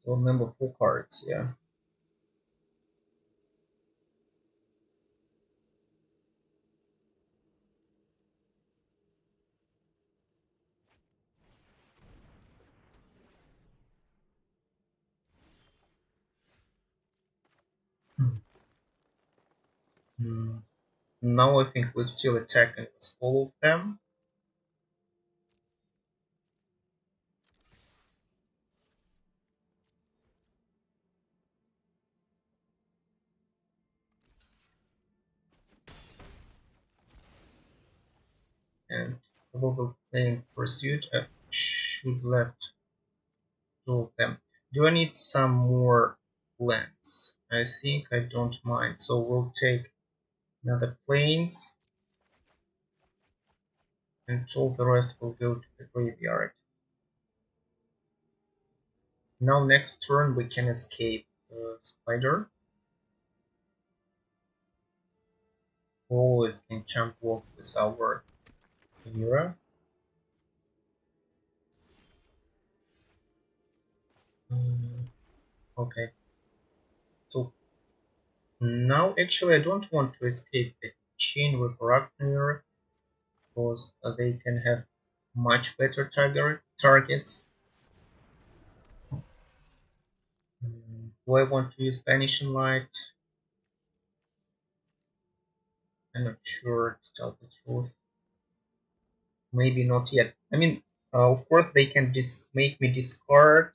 So remember 4 cards, yeah. Hmm. Now I think we're still attacking with all of them. And for probably playing Pursuit. I should left two of them. Do I need some more lands? I think I don't mind. So we'll take another plains, and all the rest will go to the graveyard. Now next turn we can escape Spider. We always can jump walk with our Chimera. Okay, so now actually I don't want to escape the chain with Ragnar because they can have much better targets. Do I want to use Vanishing Light? I'm not sure, to tell the truth. Maybe not yet. I mean, of course they can make me discard,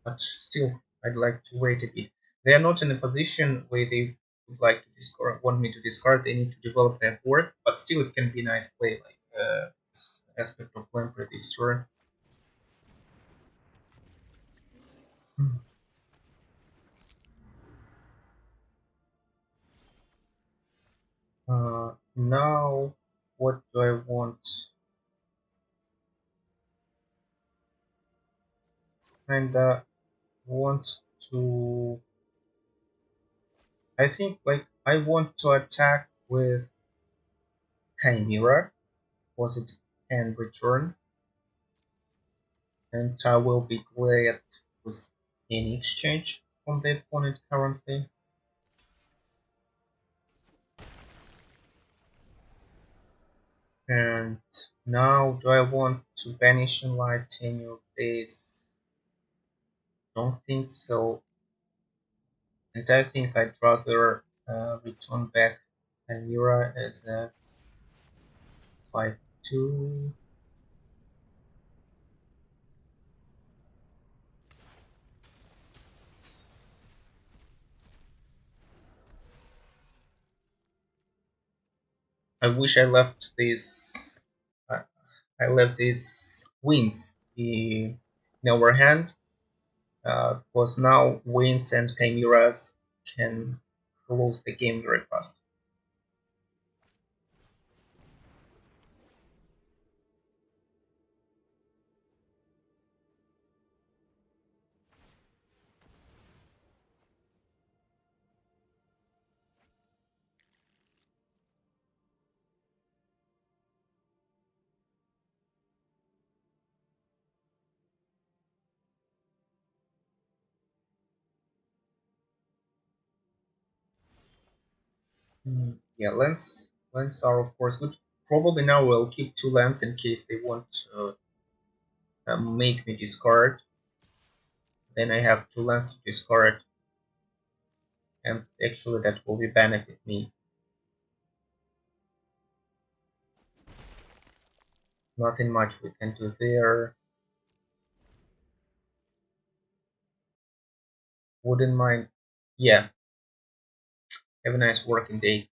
but still I'd like to wait a bit. They are not in a position where they would like to discard, want me to discard. They need to develop their board, but still it can be a nice play, like this aspect of Lampre this turn. Now, what do I want? Kinda want to. I think like I want to attack with Chimera, because it can return, and I will be glad with any exchange from the opponent currently. And now, do I want to banish and light any of these? Don't think so. And I think I'd rather return back Chimera as a 5/2. I wish I left these. I left these wins in our hand, because now wins and chimeras can close the game very fast. Yeah, lands are of course good. Probably now we'll keep two lands in case they want to make me discard. Then I have two lands to discard, and actually that will be benefit me. Nothing much we can do there. Wouldn't mind. Yeah, have a nice working day.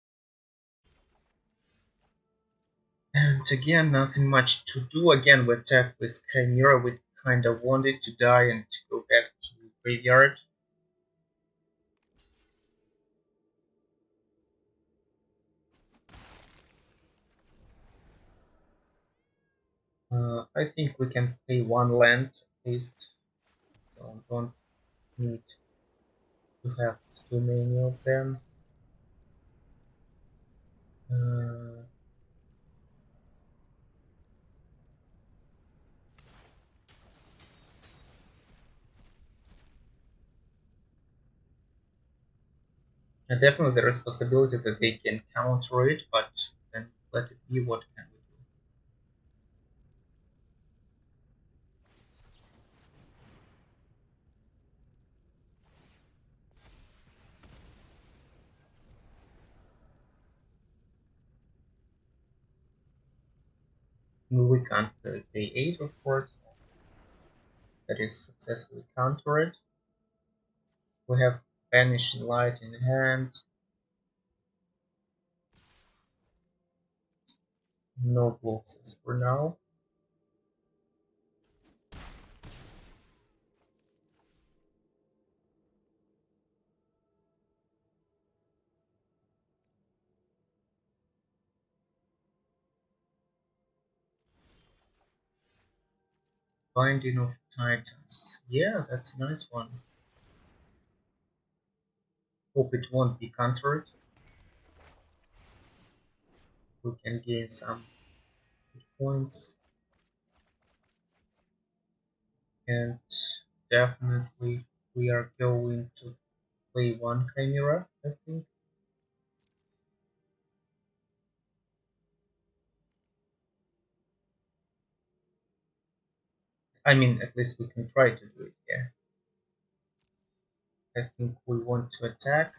And again, nothing much to do. Again, we attack with Chimera. We kind of wanted to die and to go back to graveyard. I think we can play one land at least, so don't need to have too many of them. Uh, and definitely there is possibility that they can counter it, but then let it be. What can we do? We can't play 8, of course. That is successfully countered. We have Vanishing Light in hand. No blocks for now. Binding of Titans. Yeah, that's a nice one. Hope it won't be countered. We can gain some points. And definitely we are going to play one Chimera, I think. I mean, at least we can try to do it, yeah. I think we want to attack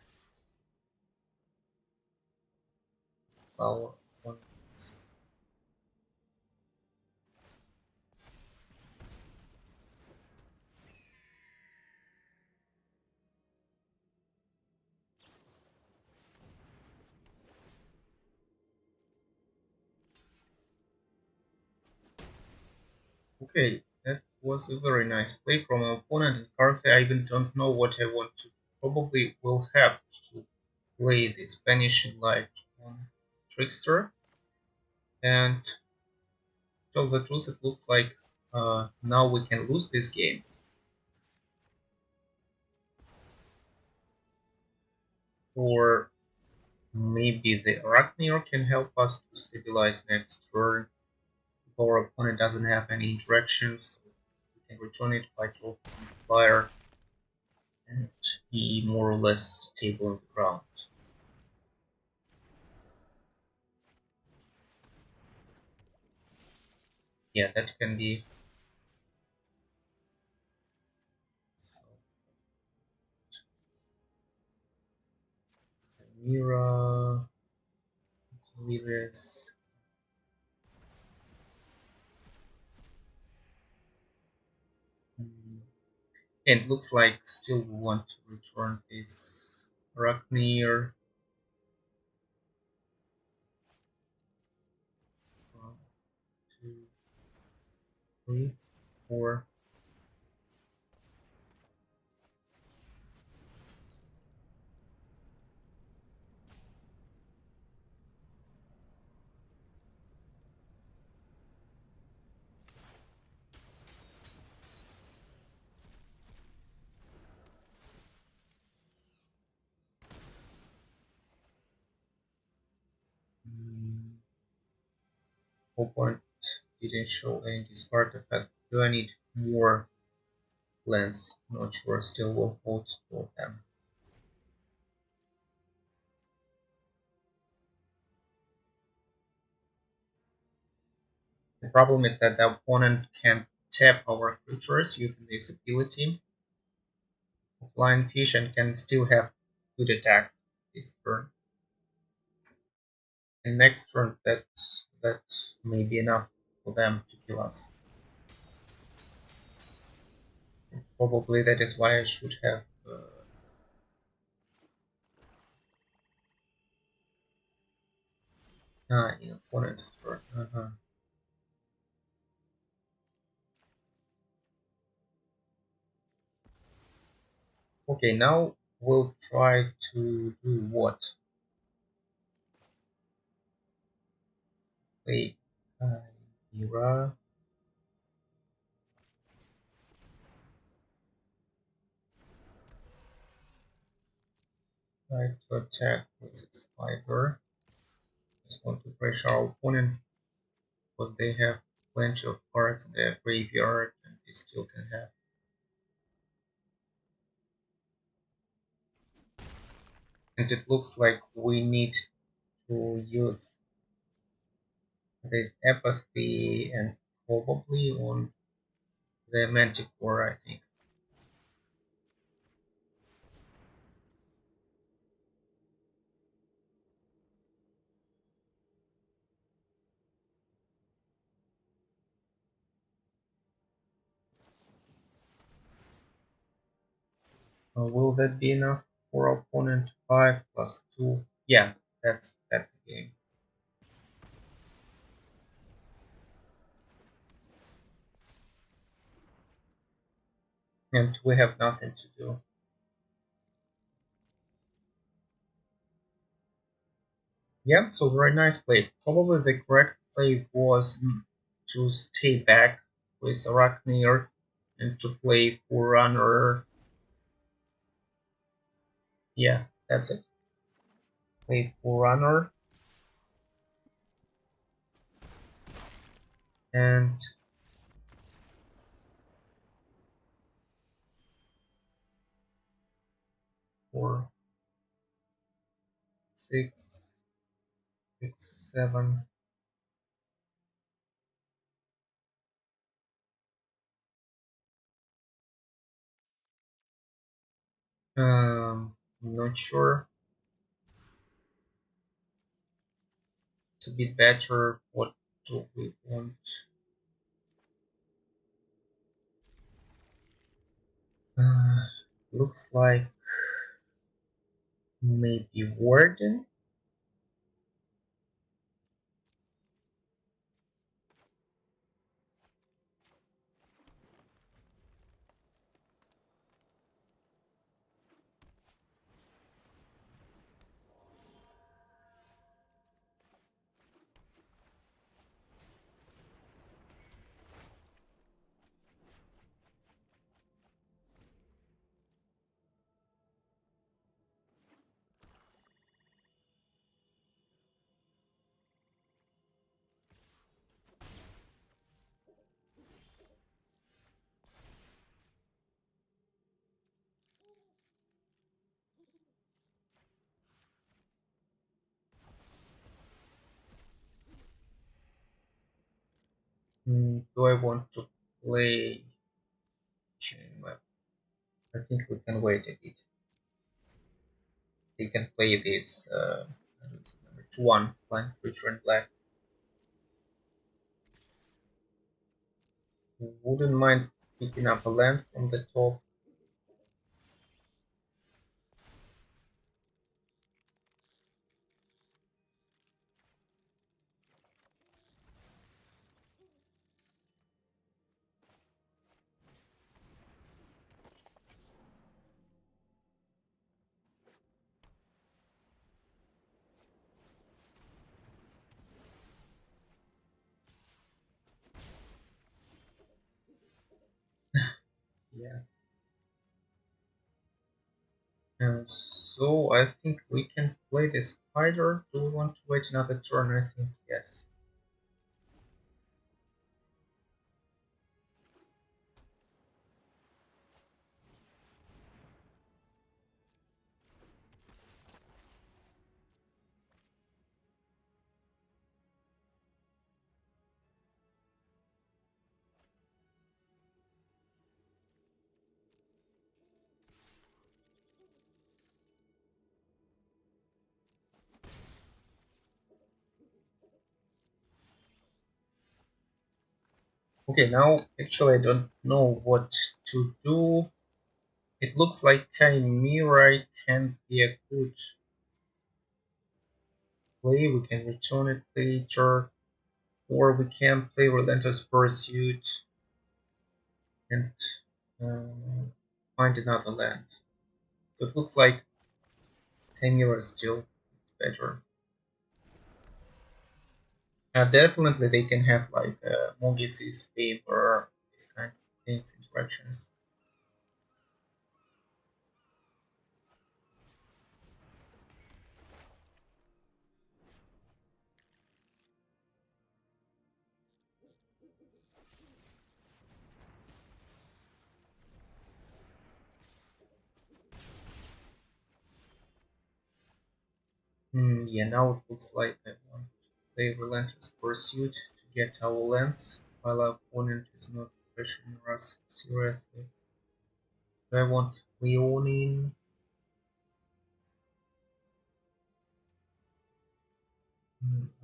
our opponents. Okay, that was a very nice play from our opponent, and currently I even don't know what I want to. Probably will have to play the Spanish Light on Trickster, and to tell the truth, it looks like now we can lose this game. Or maybe the Arachneer can help us to stabilize next turn. If our opponent doesn't have any interactions, so we can return it by dropping the flyer and be more or less stable on the ground. Yeah, that can be. So, Mira, Liris. And it looks like still we want to return this Arachneer. 1, 2, 3, 4. Opponent didn't show any discard effect. Do I need more lands? Not sure. Still will hold two of them. The problem is that the opponent can tap our creatures using this ability of Lionfish and can still have good attacks this turn. And next turn that may be enough for them to kill us. Probably that is why I should have in opponent's turn. Okay, now we'll try to do what? Play Chimera. Try to attack with its fiber. Just want to pressure our opponent because they have plenty of cards in their graveyard and we still can have. And it looks like we need to use this apathy and probably on the Manticore, I think. Will that be enough for our opponent? 5 plus 2. Yeah, that's the game. and we have nothing to do. Yeah, so very nice play. Probably the correct play was to stay back with Arachnir and to play Forerunner. Yeah, that's it. Play Forerunner and 4, 6, 6, 7. Not sure. It's a bit better. What do we want? Uh, Looks like maybe Warden. Do I want to play chain map? I think we can wait a bit. We can play this number 1 flying creature in black. Wouldn't mind picking up a land from the top. Yeah. And so I think we can play the spider. Do we want to wait another turn? I think yes. Okay, now actually I don't know what to do. It looks like Chimera can be a good play. We can return it later, or we can play Relentless Pursuit and uh, find another land. So it looks like Chimera still is better. Definitely they can have like Mogisis, Paper, these kind of things, interactions. Yeah, now it looks like I want to play Relentless Pursuit to get our lands, while our opponent is not pressuring us seriously. Do I want Leonin?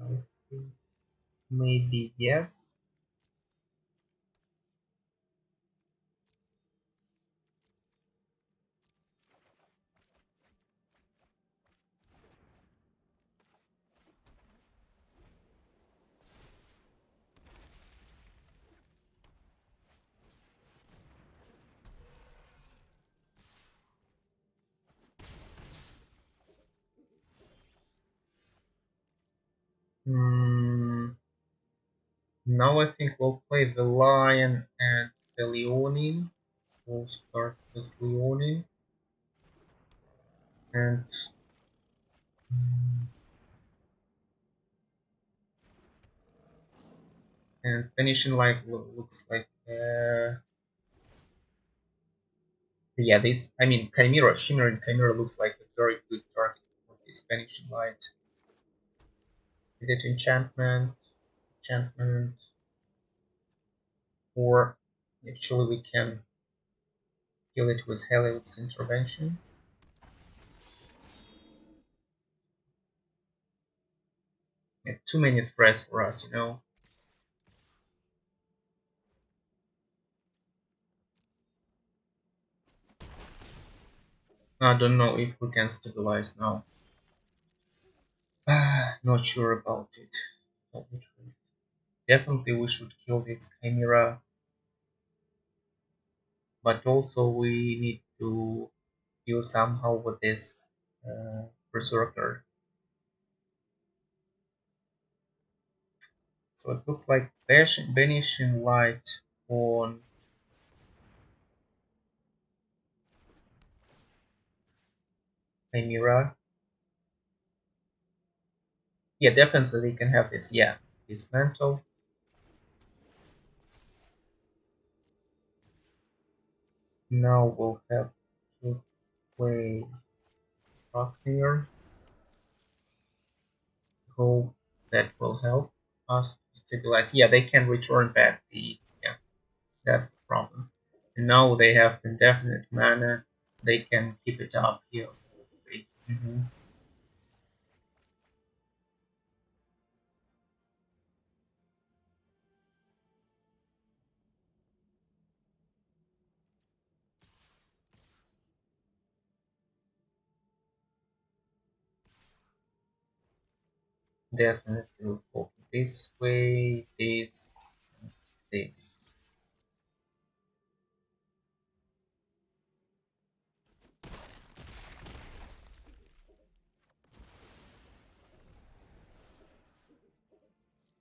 I think maybe yes. Mm, now I think we'll play the lion and the leonine. We'll start with leonine and finishing like looks like yeah, this, I mean, Chimera, Shimmering Chimera looks like a very good target for this finishing light. With it enchantment, or actually we can kill it with Helios intervention. Yeah, too many threats for us, you know. I don't know if we can stabilize now. Not sure about it. Definitely we should kill this Chimera, but also we need to deal somehow with this Berserker. So it looks like banishing light on Chimera. Yeah, definitely they can have this. Yeah, dismantle. Now we'll have to play Rockmere. Hope that will help us to stabilize. Yeah, they can return back the. Yeah, that's the problem. And now they have indefinite mana. They can keep it up here. Mhm. Definitely will go this way, this, this.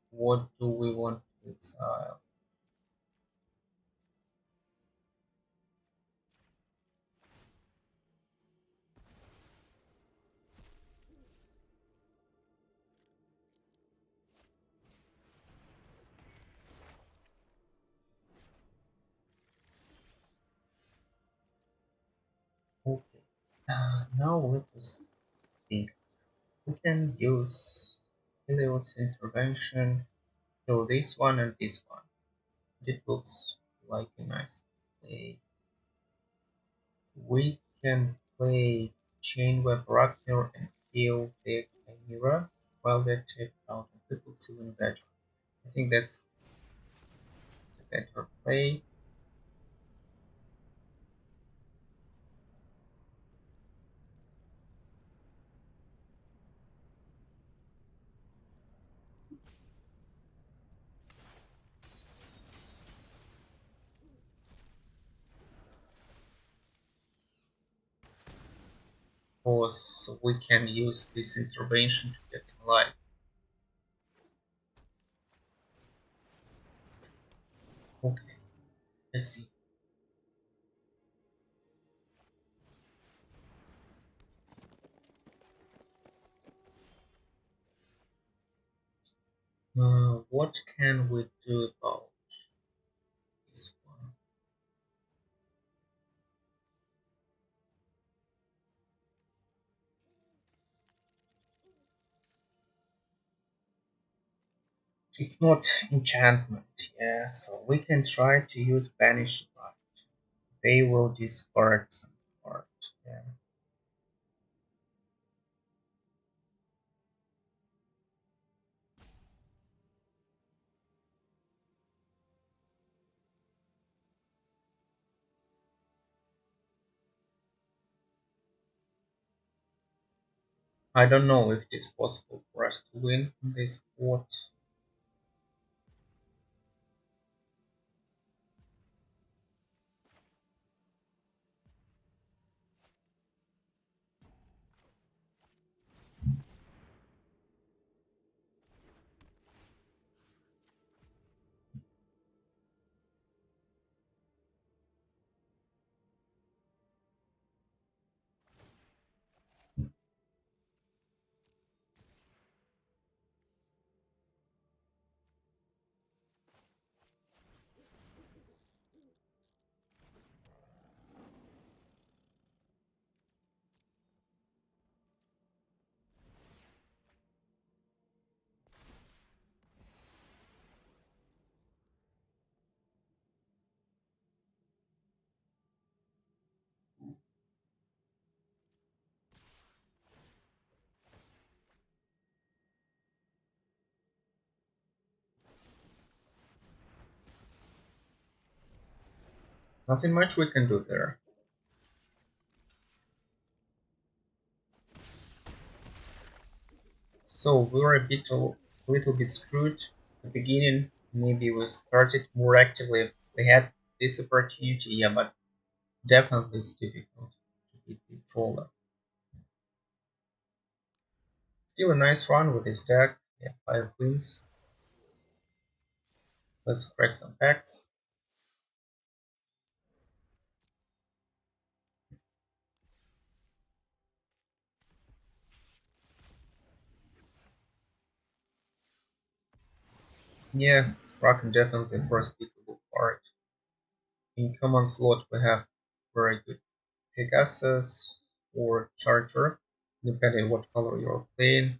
What do we want to exile? Okay. Now let us think. We can use Helios intervention. So this one and this one. It looks like a nice play. We can play Chainweb Ragnar and kill the Chimera while they take out. This looks even better. I think that's a better play. Because we can use this intervention to get some life. Okay, let's see. What can we do about this one? It's not enchantment, yeah, so we can try to use Banish Light. They will discard some card, yeah. I don't know if it is possible for us to win on this board. Nothing much we can do there. So we were little bit screwed at the beginning. Maybe we started more actively if we had this opportunity, yeah, but definitely it's difficult to beat the troller. Still a nice run with this deck. Yeah, 5 queens. Let's crack some packs. Yeah, Kraken definitely the first pickable card. In common slot we have very good Pegasus or Charger, depending what color you're playing.